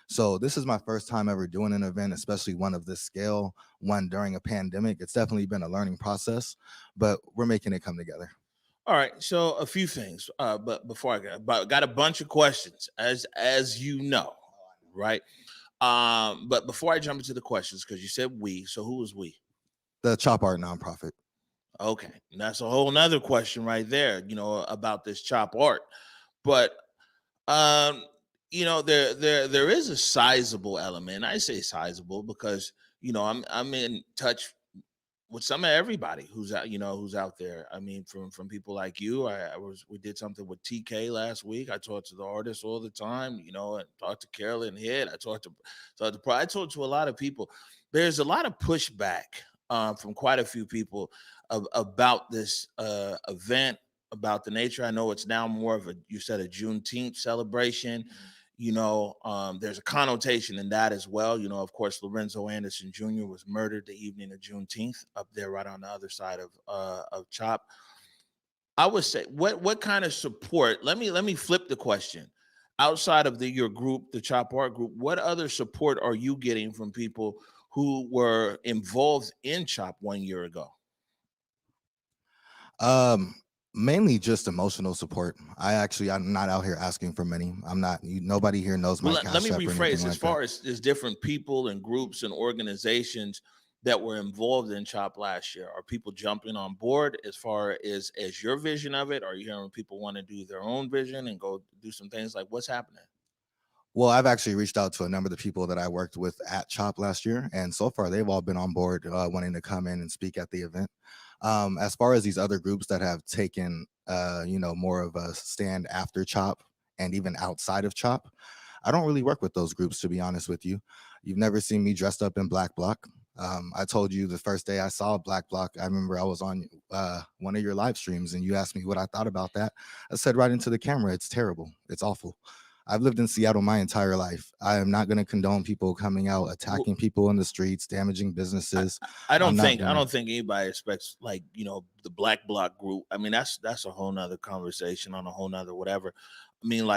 So this is my first time ever doing an event, especially one of this scale, one during a pandemic. It's definitely been a learning process, but we're making it come together. All right, so a few things, but before got a bunch of questions, as you know, right? But before I jump into the questions, because you said we, so who is we? The Chop Art nonprofit. Okay, and that's a whole nother question right there, about this chop art. But there is a sizable element. I say sizable because I'm in touch with some of everybody who's out there. I mean, from people like you. We did something with TK last week. I talked to the artists all the time, and talked to Carolyn Hitt. I talked to a lot of people. There's a lot of pushback from quite a few people about this event, about the nature. I know it's now more of you said a Juneteenth celebration. There's a connotation in that as well. Of course, Lorenzo Anderson Jr. was murdered the evening of Juneteenth up there right on the other side of CHOP. I would say, what kind of support? Let me flip the question. Outside of your group, the CHOP Art Group, what other support are you getting from people who were involved in CHOP 1 year ago? Mainly just emotional support. I'm not out here asking for money. I'm not. Nobody here knows my Well, cash let me app or rephrase. anything As like far that. as there's different people and groups and organizations that were involved in CHOP last year, are people jumping on board as far as your vision of it? Are you hearing people want to do their own vision and go do some things? Like, what's happening? Well, I've actually reached out to a number of the people that I worked with at CHOP last year, and so far they've all been on board, wanting to come in and speak at the event. As far as these other groups that have taken, more of a stand after CHOP and even outside of CHOP, I don't really work with those groups, to be honest with you. You've never seen me dressed up in Black Bloc. I told you the first day I saw Black Bloc, I remember I was on one of your live streams and you asked me what I thought about that. I said right into the camera, it's terrible. It's awful. I've lived in Seattle my entire life. I am not going to condone people coming out, attacking people in the streets, damaging businesses. I don't think anybody expects the Black Bloc group. I mean, that's a whole nother conversation on a whole nother whatever. I mean,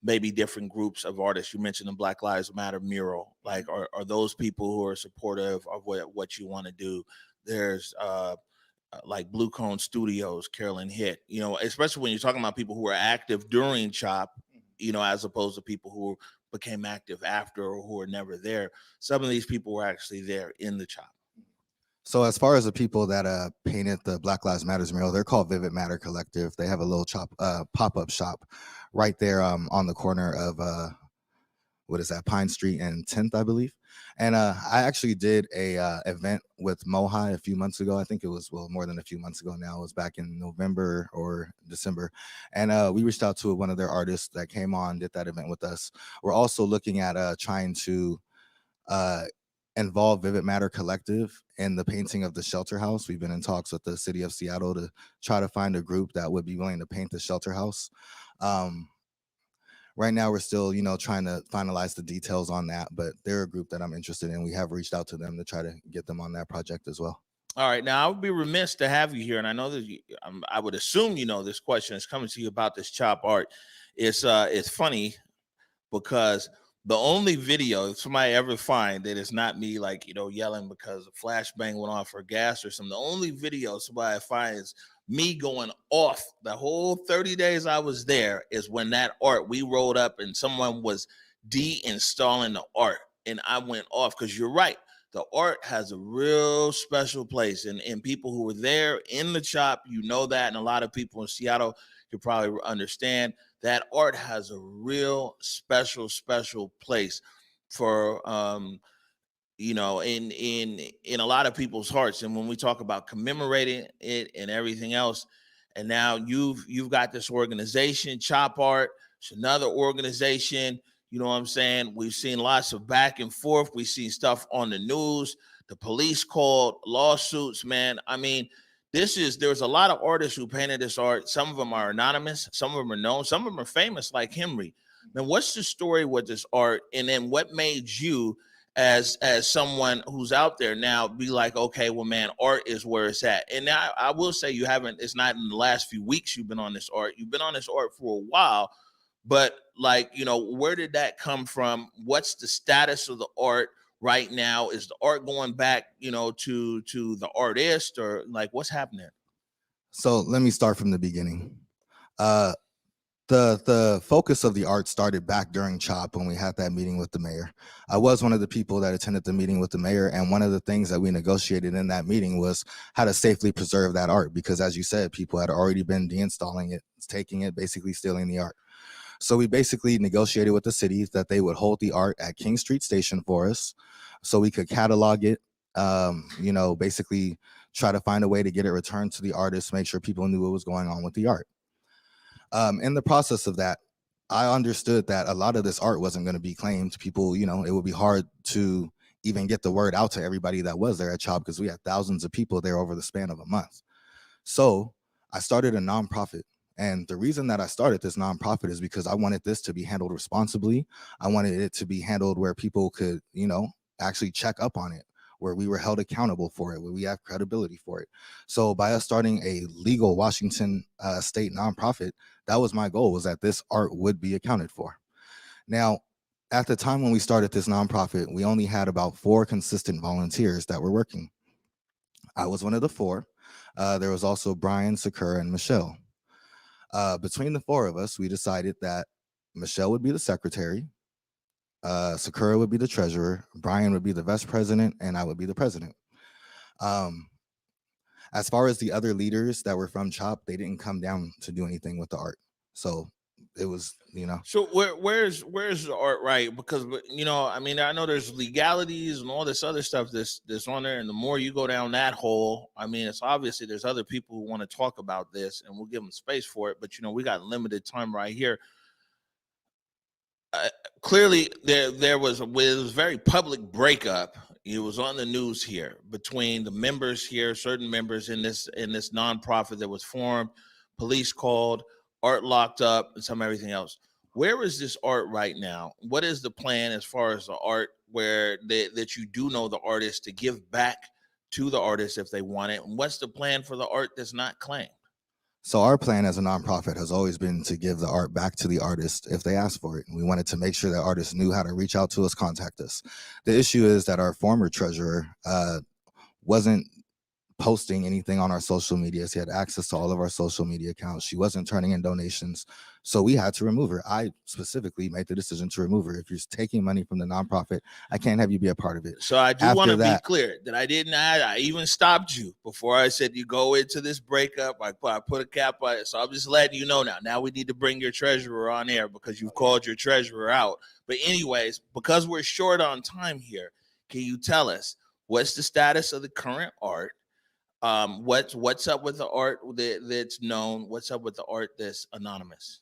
maybe different groups of artists. You mentioned the Black Lives Matter mural. Like, are those people who are supportive of what you want to do? There's like Blue Cone Studios, Carolyn Hitt. Especially when you're talking about people who are active during CHOP. you know, as opposed to people who became active after or who were never there. Some of these people were actually there in the chop. So as far as the people that painted the Black Lives Matters mural, they're called Vivid Matter Collective. They have a little pop-up shop right there on the corner of what is that, Pine Street and 10th, I believe. And I actually did a event with Mohai a few months ago. I think it was, well, more than a few months ago now. It was back in November or December. And we reached out to one of their artists that came on, did that event with us. We're also looking at trying to involve Vivid Matter Collective in the painting of the shelter house. We've been in talks with the city of Seattle to try to find a group that would be willing to paint the shelter house. Right now, we're still, you know, trying to finalize the details on that, but they're a group that I'm interested in. We have reached out to them to try to get them on that project as well. All right. Now, I would be remiss to have you here, and I know that I would assume you know this question is coming to you about this chop art. It's funny because the only video if somebody ever find that is not me, like, you know, yelling because a flashbang went off for gas or something, the only video somebody finds me going off the whole 30 days I was there is when that art, we rolled up and someone was de-installing the art, and I went off because you're right. The art has a real special place, and people who were there in the chop, you know that, and a lot of people in Seattle could probably understand that art has a real special place for you know, in a lot of people's hearts. And when we talk about commemorating it and everything else, and now you've got this organization, Chop Art, it's another organization. You know what I'm saying? We've seen lots of back and forth. We've seen stuff on the news. The police called, lawsuits, man. I mean, there's a lot of artists who painted this art. Some of them are anonymous. Some of them are known. Some of them are famous, like Henry. Man, what's the story with this art? And then what made you, as someone who's out there now, be like, okay, well, man, art is where it's at? And now I will say it's not in the last few weeks you've been on this art. You've been on this art for a while. But, like, you know, where did that come from? What's the status of the art right now? Is the art going back, you know, to the artist, or like what's happening? So let me start from the beginning. The focus of the art started back during CHOP when we had that meeting with the mayor. I was one of the people that attended the meeting with the mayor, and one of the things that we negotiated in that meeting was how to safely preserve that art, because, as you said, people had already been deinstalling it, taking it, basically stealing the art. So we basically negotiated with the city that they would hold the art at King Street Station for us so we could catalog it, you know, basically try to find a way to get it returned to the artist, make sure people knew what was going on with the art. In the process of that, I understood that a lot of this art wasn't going to be claimed. People, you know, it would be hard to even get the word out to everybody that was there at CHOP, because we had thousands of people there over the span of a month. So I started a nonprofit. And the reason that I started this nonprofit is because I wanted this to be handled responsibly. I wanted it to be handled where people could, you know, actually check up on it, where we were held accountable for it, where we have credibility for it. So by us starting a legal Washington state nonprofit, that was my goal, was that this art would be accounted for. Now, at the time when we started this nonprofit, we only had about 4 consistent volunteers that were working. I was one of the 4. There was also Brian, Sakura, and Michelle. Between the 4 of us, we decided that Michelle would be the secretary, Sakura would be the treasurer, Brian would be the vice president, and I would be the president. As far as the other leaders that were from CHOP, they didn't come down to do anything with the art. So it was, you know. So where's the art, right? Because, you know, I mean, I know there's legalities and all this other stuff that's on there, and the more you go down that hole, I mean, it's obviously there's other people who want to talk about this, and we'll give them space for it. But, you know, we got limited time right here. Clearly, there was a very public breakup. It was on the news here between the members here, certain members in this nonprofit that was formed. Police called, art locked up, and some everything else. Where is this art right now? What is the plan as far as the art, where that you do know the artist to give back to the artist if they want it? And what's the plan for the art that's not claimed? So our plan as a nonprofit has always been to give the art back to the artist if they ask for it. We wanted to make sure that artists knew how to reach out to us, contact us. The issue is that our former treasurer wasn't posting anything on our social media. She had access to all of our social media accounts. She wasn't turning in donations. So we had to remove her. I specifically made the decision to remove her. If you're taking money from the nonprofit, I can't have you be a part of it. So I do want to be that- clear that I even stopped you before I said you go into this breakup. I put a cap on it. So I'm just letting you know now. Now we need to bring your treasurer on air because you've called your treasurer out. But anyways, because we're short on time here, can you tell us what's the status of the current art? What's up with the art that's known? What's up with the art that's anonymous?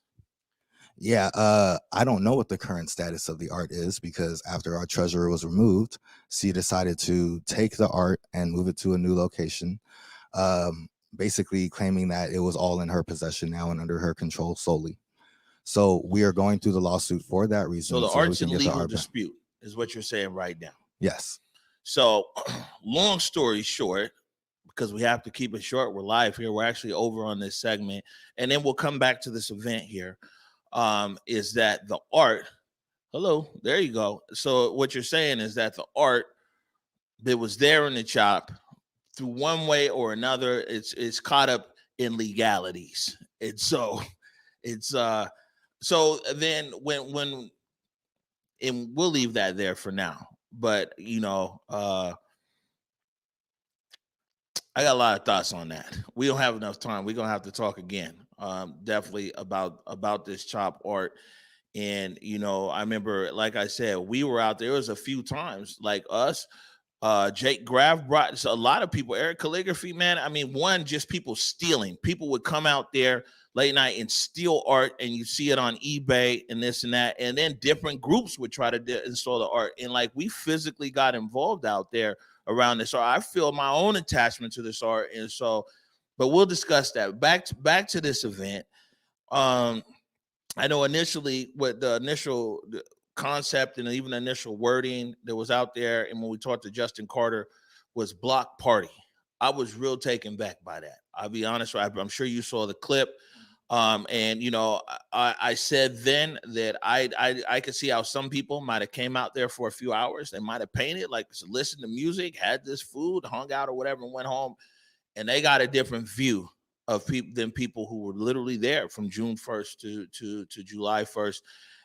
Yeah, I don't know what the current status of the art is because after our treasurer was removed, she decided to take the art and move it to a new location, basically claiming that it was all in her possession now and under her control solely. So we are going through the lawsuit for that reason. So the that we art's can in get the legal art back. dispute is what you're saying right now. Yes. So long story short, because we have to keep it short, we're live here. We're actually over on this segment, and then we'll come back to this event here. Is that the art? Hello, there you go. So what you're saying is that the art that was there in the chop, through one way or another, it's caught up in legalities, and so it's so then when and we'll leave that there for now. But I got a lot of thoughts on that. We don't have enough time. We're gonna have to talk again, definitely about this chop art. And I remember, like I said, we were out there. It was a few times, like us. Jake Graff brought a lot of people. Eric Calligraphy, man. I mean, just people stealing. People would come out there late night and steal art, and you see it on eBay and this and that. And then different groups would try to install the art. And like we physically got involved out there around this art. I feel my own attachment to this art, and so, but we'll discuss that. Back to this event. I know initially what the initial concept and even the initial wording that was out there, and when we talked to Justin Carter, was block party. I was real taken back by that. I'll be honest. I'm sure you saw the clip. And I said then that I could see how some people might have came out there for a few hours. They might have painted, like listened to music, had this food, hung out or whatever, and went home. And they got a different view of people than people who were literally there from June 1st to July 1st.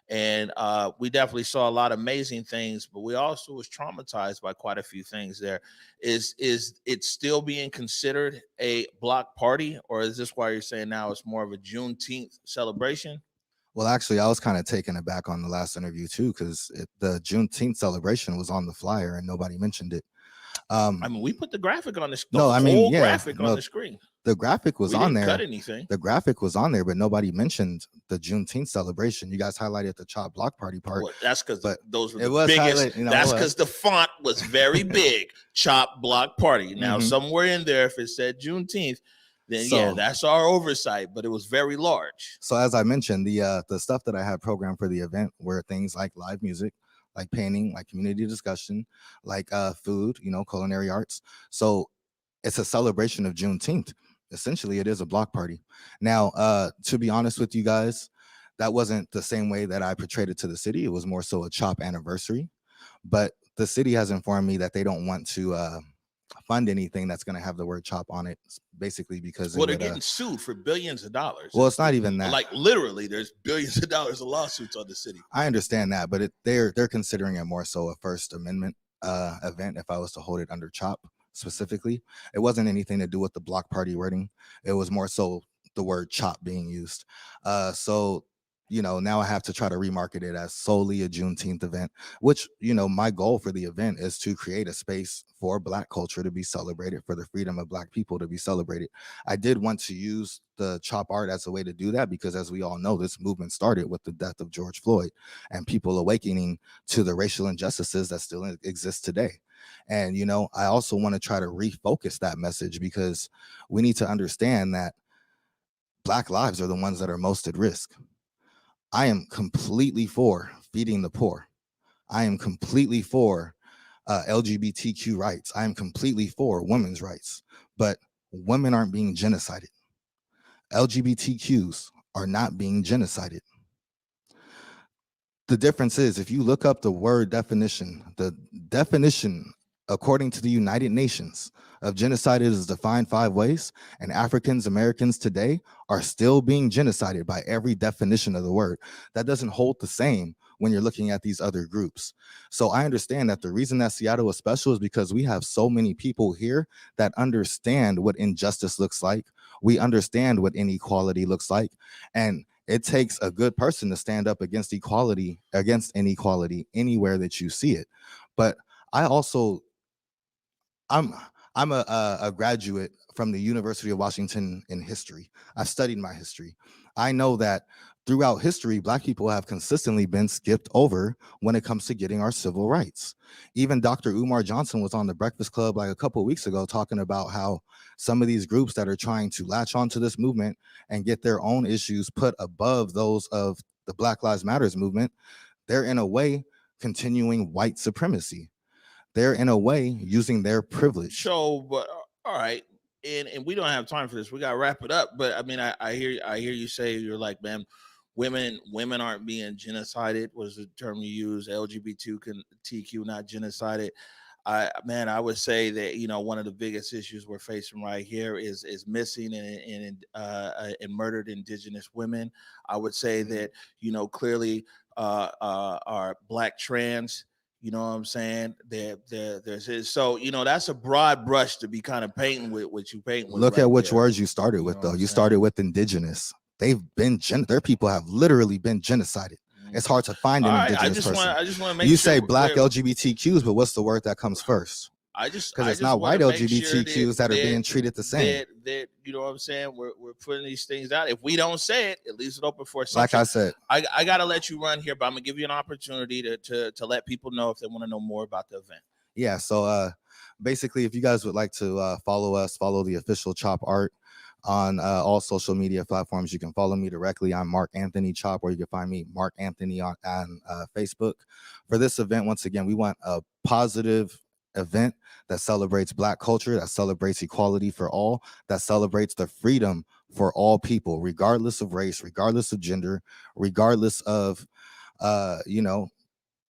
And we definitely saw a lot of amazing things, but we also was traumatized by quite a few things there. Is it still being considered a block party, or is this why you're saying now it's more of a Juneteenth celebration? Well, actually, I was kind of taken aback on the last interview too, because the Juneteenth celebration was on the flyer and nobody mentioned it. I mean, we put the graphic on the graphic on the screen. The graphic was we on didn't there. Cut anything. The graphic was on there, but nobody mentioned the Juneteenth celebration. You guys highlighted the chop block party part. Well, that's because those were the the biggest. Highlight, that's because the font was very big. Chop block party. Now somewhere in there, if it said Juneteenth, then yeah, that's our oversight. But it was very large. So as I mentioned, the stuff that I had programmed for the event were things like live music, like painting, like community discussion, like food, culinary arts. So it's a celebration of Juneteenth. Essentially, it is a block party. Now, to be honest with you guys, that wasn't the same way that I portrayed it to the city. It was more so a chop anniversary. But the city has informed me that they don't want to fund anything that's going to have the word chop on it, basically because they're getting sued for billions of dollars. Well, it's not even that. Like literally, there's billions of dollars of lawsuits on the city. I understand that, but they're considering it more so a First Amendment event. If I was to hold it under chop specifically, it wasn't anything to do with the block party wording. It was more so the word chop being used. So now I have to try to remarket it as solely a Juneteenth event, which, my goal for the event is to create a space for Black culture to be celebrated, for the freedom of Black people to be celebrated. I did want to use the chop art as a way to do that because, as we all know, this movement started with the death of George Floyd and people awakening to the racial injustices that still exist today. And, I also want to try to refocus that message because we need to understand that Black lives are the ones that are most at risk. I am completely for feeding the poor. I am completely for LGBTQ rights. I am completely for women's rights, but women aren't being genocided. LGBTQs are not being genocided. The difference is, if you look up the word definition, the definition according to the United Nations, of genocide is defined 5 ways, and Africans Americans today are still being genocided by every definition of the word. That doesn't hold the same when you're looking at these other groups. So I understand that the reason that Seattle is special is because we have so many people here that understand what injustice looks like. We understand what inequality looks like. And it takes a good person to stand up against equality, against inequality anywhere that you see it. But I also, I'm a graduate from the University of Washington in history. I've studied my history. I know that throughout history, Black people have consistently been skipped over when it comes to getting our civil rights. Even Dr. Umar Johnson was on the Breakfast Club like a couple of weeks ago talking about how some of these groups that are trying to latch onto this movement and get their own issues put above those of the Black Lives Matters movement, they're in a way continuing white supremacy. They're in a way using their privilege. So, but all right, and we don't have time for this. We gotta wrap it up. But I mean, I hear you say, you're like, man, women aren't being genocided, was the term you use. LGBTQ not genocided. I would say that, you know, one of the biggest issues we're facing right here is missing and murdered Indigenous women. I would say that, you know, clearly our Black trans, you know what I'm saying? There's so, you know, that's a broad brush to be kind of painting with what you paint with. Look right at which there. words you started with, though. You started with Indigenous. They've been their people have literally been genocided. It's hard to find an Indigenous person. I just want to make you sure say Black LGBTQs, but what's the word that comes first? Because it's not white LGBTQs that are being treated the same. That you know what I'm saying? We're putting these things out. If we don't say it, it leaves it open for assumption. Like I said, I got to let you run here, but I'm gonna give you an opportunity to let people know if they want to know more about the event. Yeah. So basically, if you guys would like to follow us, follow the official Chop Art on all social media platforms. You can follow me directly. I'm Mark Anthony Chop, or you can find me Mark Anthony on Facebook. For this event, once again, we want a positive event that celebrates Black culture, that celebrates equality for all, that celebrates the freedom for all people, regardless of race, regardless of gender, regardless of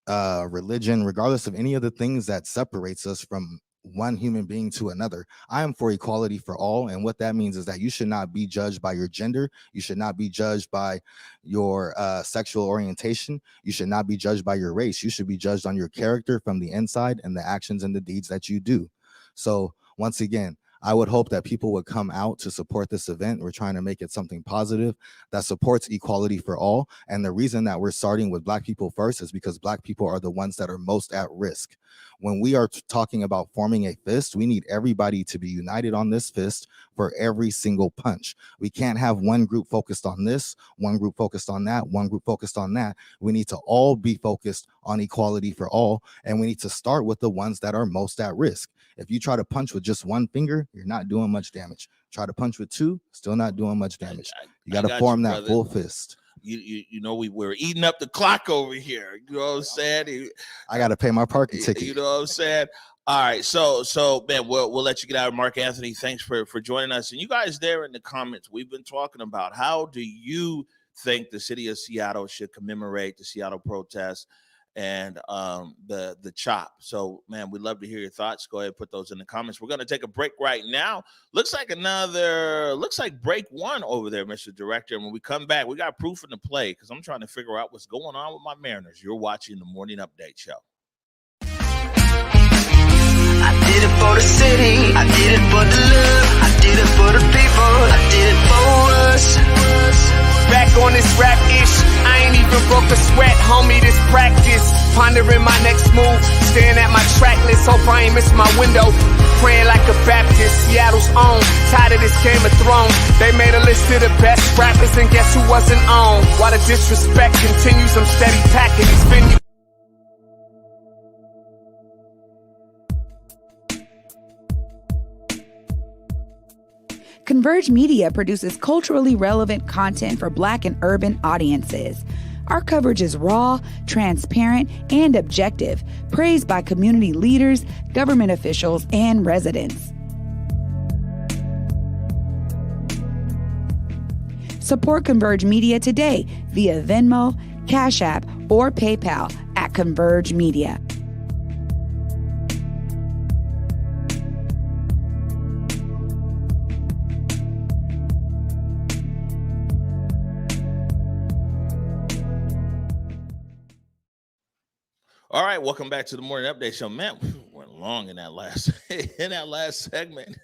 religion, regardless of any of the things that separates us from one human being to another. I am for equality for all, and what that means is that you should not be judged by your gender, you should not be judged by your sexual orientation, you should not be judged by your race. You should be judged on your character from the inside and the actions and the deeds that you do. So once again, I would hope that people would come out to support this event. We're trying to make it something positive that supports equality for all. And the reason that we're starting with Black people first is because Black people are the ones that are most at risk. When we are talking about forming a fist, we need everybody to be united on this fist for every single punch. We can't have one group focused on this, one group focused on that, one group focused on that. We need to all be focused on equality for all. And we need to start with the ones that are most at risk. If you try to punch with just one finger, you're not doing much damage. Try to punch with two, still not doing much damage. You got to form that full fist. You know, we're eating up the clock over here. You know what I'm saying? I got to pay my parking ticket. You know what I'm saying? All right. So man, we'll let you get out. Mark Anthony, thanks for joining us. And you guys there in the comments, we've been talking about how do you think the city of Seattle should commemorate the Seattle protests and the CHOP. So, man, we'd love to hear your thoughts. Go ahead and put those in the comments. We're going to take a break right now. Looks like break one over there, Mr. Director. And when we come back, we got proof in the play because I'm trying to figure out what's going on with my Mariners. You're watching the Morning Update Show. I did it for the city. I did it for the love. I did it for the people. I did it for us. Back on this rap-ish, I ain't even broke a sweat, homie, this practice. Pondering my next move, staring at my track list, hope I ain't miss my window. Praying like a Baptist, Seattle's own, tired of this Game of Thrones. They made a list of the best rappers and guess who wasn't on? While the disrespect continues, I'm steady packing these venues. Converge Media produces culturally relevant content for Black and urban audiences. Our coverage is raw, transparent, and objective, praised by community leaders, government officials, and residents. Support Converge Media today via Venmo, Cash App, or PayPal at Converge Media. All right, welcome back to the morning update show. Man, we went long in that last segment.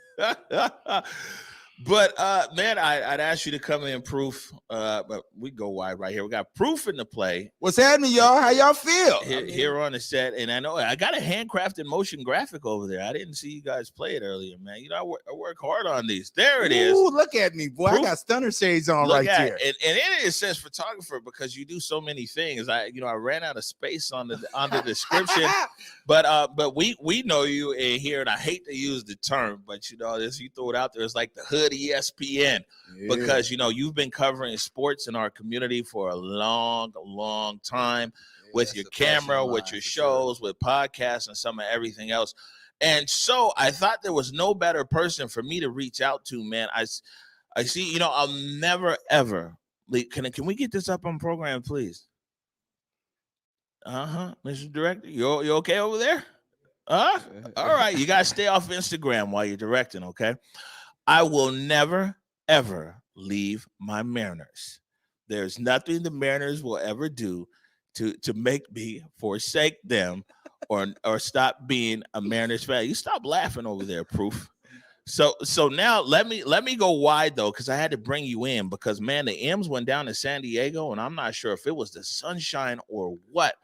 But man, I'd ask you to come in, Proof. But we go wide right here. We got Proof in the play. What's happening, y'all? How y'all feel? Here on the set, and I know I got a handcrafted motion graphic over there. I didn't see you guys play it earlier, man. You know, I work hard on these. There it is. Ooh, look at me, boy. Proof. I got stunner shades on Look right at there. it. And it says photographer because you do so many things. I ran out of space on the description, but we know you in here, and I hate to use the term, but you know this, you throw it out there. It's like the hood ESPN. Because you know you've been covering sports in our community for a long time with your camera, with your shows, with podcasts, and some of everything else. And so I thought there was no better person for me to reach out to, man. I see, you know, I'll never ever. Can we get this up on program, please? Mr. Director, you okay over there? All right, you gotta stay off Instagram while you're directing, okay? I will never ever leave my Mariners. There's nothing the Mariners will ever do to make me forsake them or stop being a Mariners fan. You stop laughing over there, Proof. So now let me go wide though, because I had to bring you in because man, the M's went down to San Diego, and I'm not sure if it was the sunshine or what.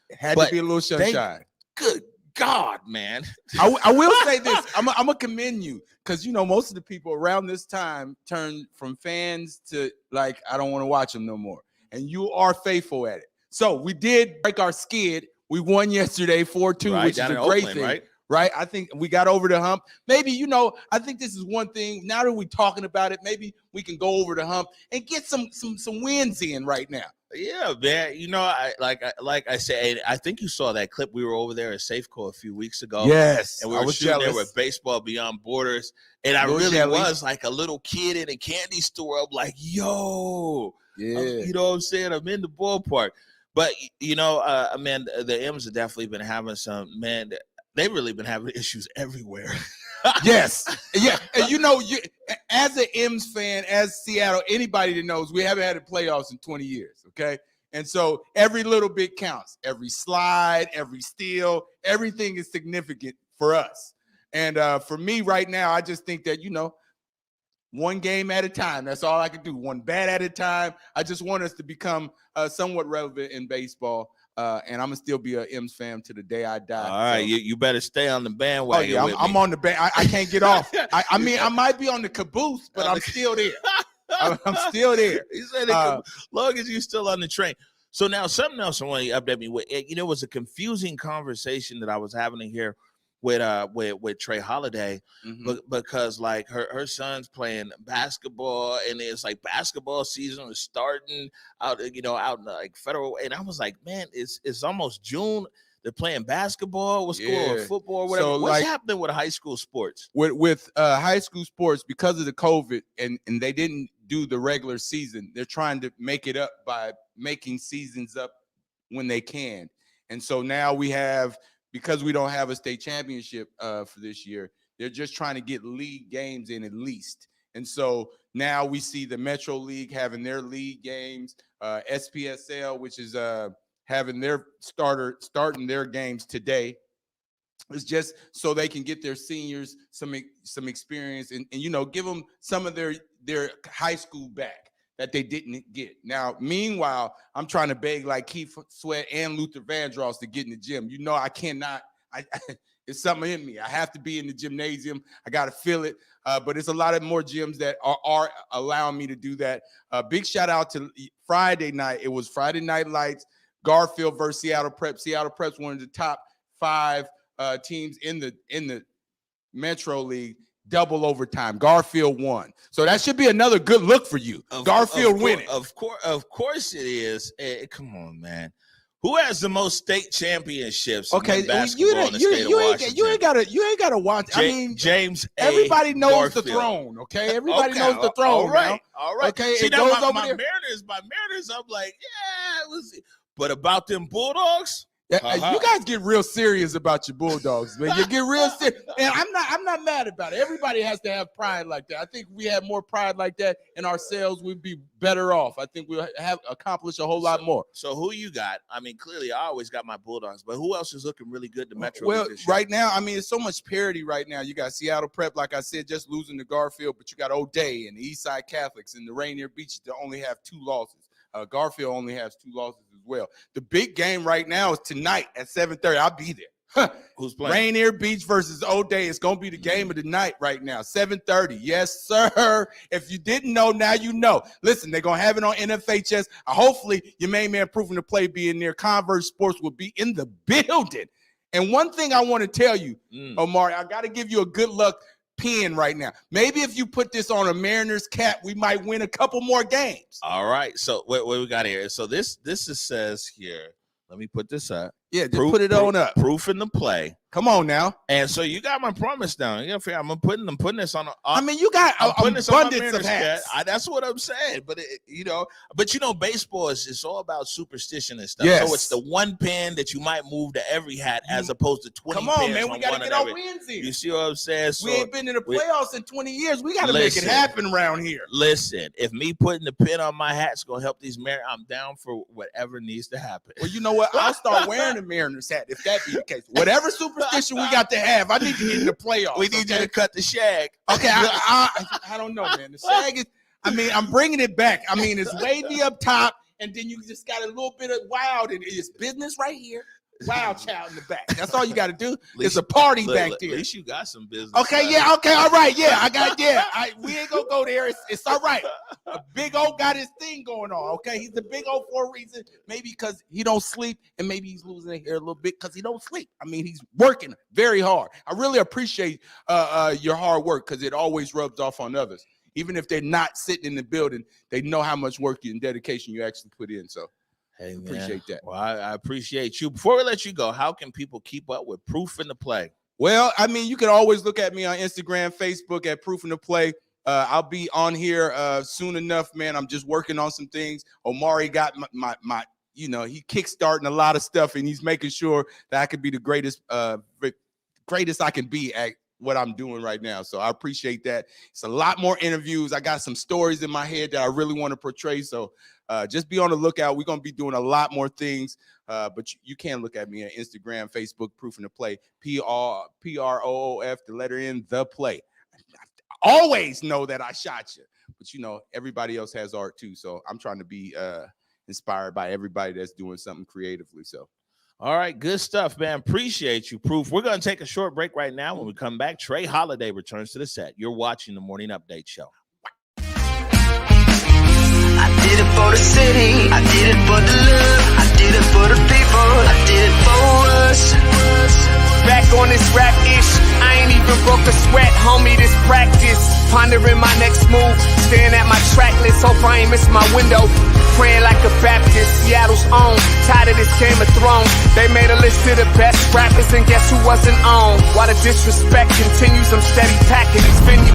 It had to be a little sunshine. Good God, man. I will say this. I'm gonna commend you because you know most of the people around this time turn from fans to like I don't want to watch them no more, and you are faithful at it. So we did break our skid. We won yesterday 4-2, which is a great thing. Right? I think we got over the hump. Maybe, you know, I think this is one thing. Now that we're talking about it, maybe we can go over the hump and get some wins in right now. Yeah, man. You know, like I said, I think you saw that clip. We were over there at Safeco a few weeks ago. Yes, and we were shooting there with Baseball Beyond Borders, and I really was like a little kid in a candy store. I'm like, yo, you know what I'm saying? I'm in the ballpark. But you know, man, the M's have definitely been having some They've really been having issues everywhere. Yes. Yeah. And you know, as an M's fan, as Seattle, anybody that knows, we haven't had the playoffs in 20 years. Okay. And so every little bit counts. Every slide, every steal, everything is significant for us. And for me right now, I just think that, you know, one game at a time. That's all I can do. One bat at a time. I just want us to become somewhat relevant in baseball. And I'm gonna still be a M's fan to the day I die. All right, you better stay on the bandwagon. Oh yeah, I'm on the band. I can't get off. I mean, I might be on the caboose, but I'm still there. I'm still there. He said, as long as you're still on the train. So now something else I want you to update me with. You know, it was a confusing conversation that I was having here with Trey Holiday, because like her son's playing basketball, and it's like basketball season is starting out, you know, out in like federal. And I was like, man, it's almost June. They're playing basketball. What's going on with football or whatever? So, what's happening with high school sports? With high school sports, because of the COVID and they didn't do the regular season, they're trying to make it up by making seasons up when they can. And so now because we don't have a state championship for this year, they're just trying to get league games in at least. And so now we see the Metro League having their league games, SPSL, which is having their starting their games today. It's just so they can get their seniors some experience and you know, give them some of their high school back that they didn't get. Now, meanwhile, I'm trying to beg like Keith Sweat and Luther Vandross to get in the gym. You know, I cannot. It's something in me. I have to be in the gymnasium. I got to feel it. But it's a lot of more gyms that are allowing me to do that. Big shout out to Friday night. It was Friday Night Lights, Garfield versus Seattle Prep. Seattle Prep's one of the top 5 teams in the Metro League. Double overtime. Garfield won. So that should be another good look for you. Garfield winning. Of course it is. Hey, come on, man. Who has the most state championships? Okay, in basketball in the state of Washington? You ain't gotta watch. I mean, James. Everybody knows Garfield. the throne. Okay, everybody knows the throne. All right, now. all right. Okay, see, it now goes over my there. Mariners. I'm like, yeah, but about them Bulldogs. You guys get real serious about your Bulldogs, man. You get real serious. And I'm not mad about it. Everybody has to have pride like that. I think if we had more pride like that in ourselves, we'd be better off. I think we'll have accomplished a whole lot more. So who you got? I mean, clearly I always got my Bulldogs, but who else is looking really good to Metro? Well, right now, I mean, it's so much parity right now. You got Seattle Prep, like I said, just losing to Garfield, but you got O'Day and the Eastside Catholics and the Rainier Beach that only have 2 losses. Garfield only has 2 losses as well. The big game right now is tonight at 7:30. I'll be there. Who's playing? Rainier Beach versus O'Day. It's going to be the game of the night right now, 7:30. Yes, sir. If you didn't know, now you know. Listen, they're going to have it on NFHS. Hopefully, your main man Proving the Play being there. Converse Sports will be in the building. And one thing I want to tell you, Omari, I got to give you a good luck pin right now. Maybe if you put this on a Mariners cap, we might win a couple more games. All right. So what we got here? So this says here. Let me put this up. Yeah, just put it on up. Proof in the play. Come on now. And so you got my promise down. You know, I'm putting this on. I mean, you got abundance of hats. That's what I'm saying. But baseball is all about superstition and stuff. Yes. So it's the one pin that you might move to every hat as opposed to 20. Come on, man. We got to get our wins in. You see what I'm saying? So we ain't been in the playoffs in 20 years. We got to make it happen around here. Listen, if me putting the pin on my hat's gonna help these Mariners, I'm down for whatever needs to happen. Well, you know what? I'll start wearing the Mariners hat if that be the case. Whatever superstition we got to have, I need to get in the playoffs. We need you to cut the shag. Okay, I don't know, man. The shag is, I mean, I'm bringing it back. I mean, it's wavy up top, and then you just got a little bit of wild, and it's business right here. Wild child in the back. That's all you got to do. It's a party back there. At least you got some business. Okay, yeah, okay, all right, yeah, I got, yeah. We ain't gonna go there. It's all right. A big old got his thing going on. Okay, he's the big old for a reason. Maybe because he don't sleep, and maybe he's losing hair a little bit because he don't sleep. I mean, he's working very hard. I really appreciate your hard work because it always rubs off on others. Even if they're not sitting in the building, they know how much work and dedication you actually put in. So. Hey, man. Appreciate that. Well, I appreciate you. Before we let you go, how can people keep up with Proof in the Play? Well, I mean, you can always look at me on Instagram, Facebook at Proof in the Play. I'll be on here soon enough, man. I'm just working on some things. Omari got my he kickstarting a lot of stuff, and he's making sure that I can be the greatest I can be at what I'm doing right now. So I appreciate that. It's a lot more interviews. I got some stories in my head that I really want to portray. So just be on the lookout. We're going to be doing a lot more things. But you can look at me on Instagram, Facebook, Proof in the Play, PROOF, the letter N, the play. I always know that I shot you, but everybody else has art too. So I'm trying to be inspired by everybody that's doing something creatively. So. All right, good stuff, man. Appreciate you, Proof. We're going to take a short break right now. When we come back, Trey Holiday returns to the set. You're watching the Morning Update Show. I did it for the city. I did it for the love. I did it for the people. I did it for us. Back on this rap ish. I ain't even broke a sweat, homie. This practice. Pondering my next move. Staring at my track list. Hope I ain't miss my window. Praying like a Baptist. Seattle's own. Tired of this Game of Thrones. They made a list of the best rappers, and guess who wasn't on? While the disrespect continues, I'm steady packing these venues.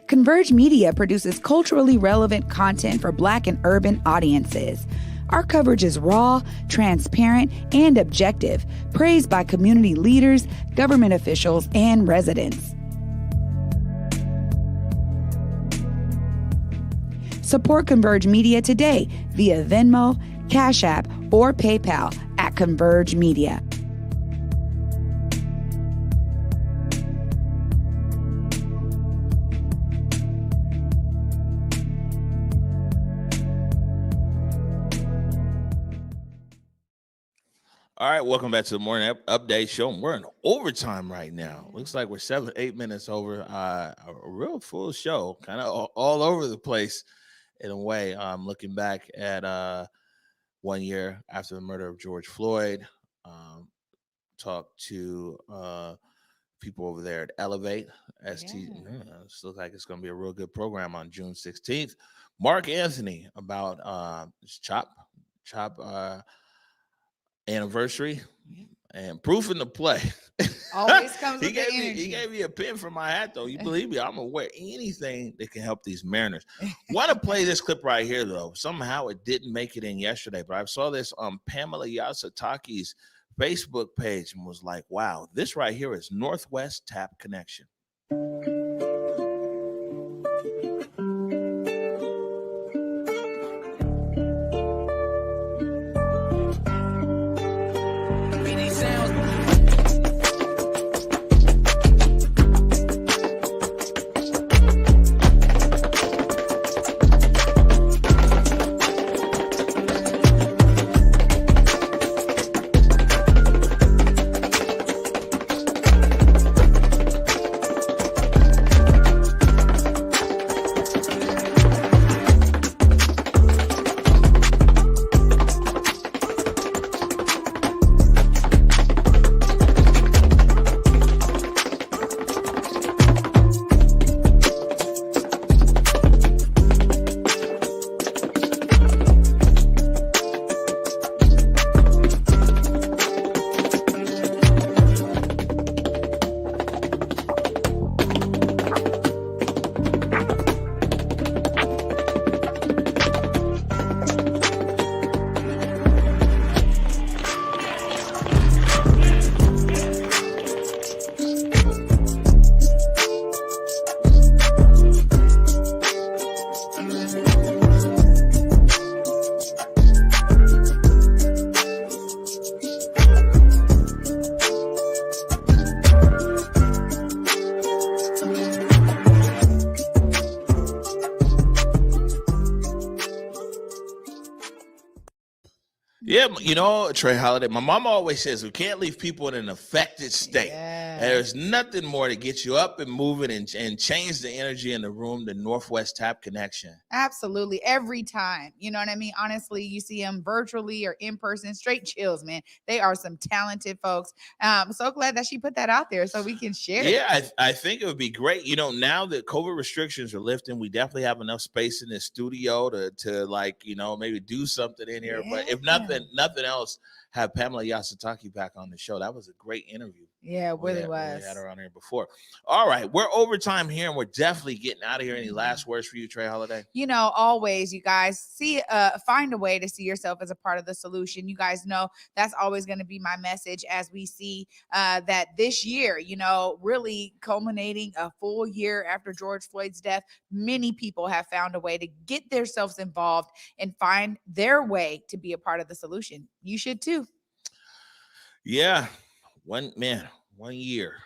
Converge Media produces culturally relevant content for Black and urban audiences. Our coverage is raw, transparent, and objective, praised by community leaders, government officials, and residents. Support Converge Media today via Venmo, Cash App, or PayPal at Converge Media. All right, welcome back to the Morning Update Show. We're in overtime right now. Looks like we're 7-8 minutes over. A real full show, kind of all over the place in a way. Looking back at 1 year after the murder of George Floyd, talked to people over there at Elevate. This looks like it's going to be a real good program on June 16th. Mark Anthony about Chop anniversary and Proof in the Play. Always comes he with the gave me energy. he gave me a pin for my hat though. You believe me? I'm gonna wear anything that can help these Mariners. Want to play this clip right here though? Somehow it didn't make it in yesterday, but I saw this on Pamela Yasutaki's Facebook page and was like, "Wow, this right here is Northwest Tap Connection." Yeah, you know, Trey Holiday, my mom always says we can't leave people in an affected state. Yeah. There's nothing more to get you up and moving and change the energy in the room than Northwest Tap Connection. Absolutely. Every time. You know what I mean? Honestly, you see them virtually or in person, straight chills, man. They are some talented folks. I'm so glad that she put that out there so we can share. Yeah, I think it would be great. You know, now that COVID restrictions are lifting, we definitely have enough space in this studio to like, you know, maybe do something in here. But if nothing else, have Pamela Yasutaki back on the show. That was a great interview. Yeah, it really was. We had her on here before. All right, we're overtime here, and we're definitely getting out of here. Any last words for you, Trey Holiday? You know, always, you guys find a way to see yourself as a part of the solution. You guys know that's always going to be my message as we see that this year, you know, really culminating a full year after George Floyd's death, many people have found a way to get themselves involved and find their way to be a part of the solution. You should too. Yeah. 1 year.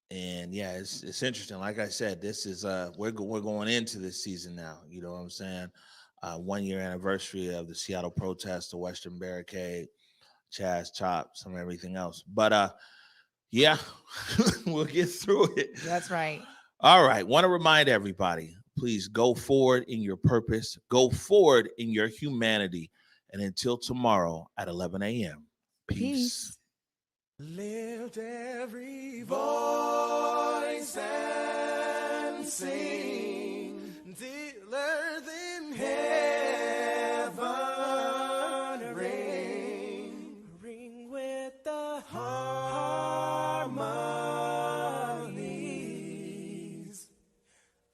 And yeah, it's interesting. Like I said, this is we're going into this season now. You know what I'm saying? 1 year anniversary of the Seattle protest, the Western Barricade, Chaz Chop, some everything else. But yeah, we'll get through it. That's right. All right. Want to remind everybody, please go forward in your purpose, go forward in your humanity. And until tomorrow at 11 a.m. Peace. Lift every voice and sing till earth in heaven ring with the harmonies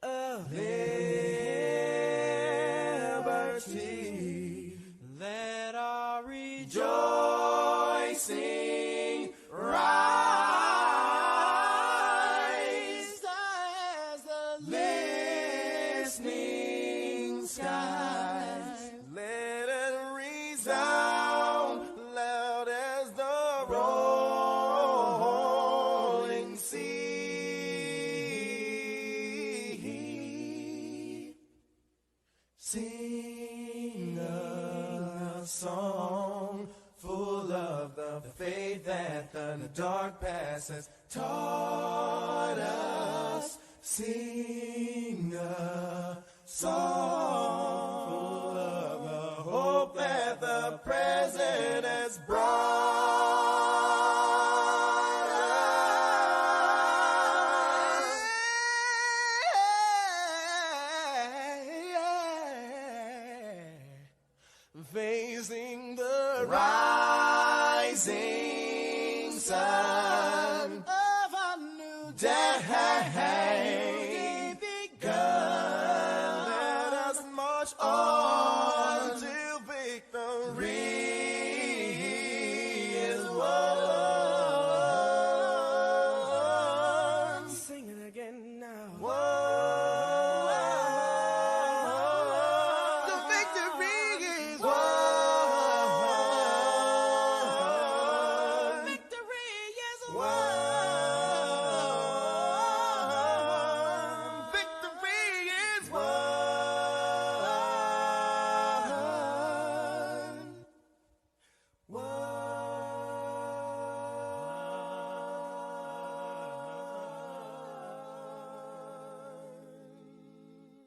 of liberty. Let our rejoicing rise as the listening skies. Let it resound loud as the rolling sea. Sing a song full of the faith that the dark past has taught us. Sing a song full of the hope that the present has brought us. Facing the rise. sing.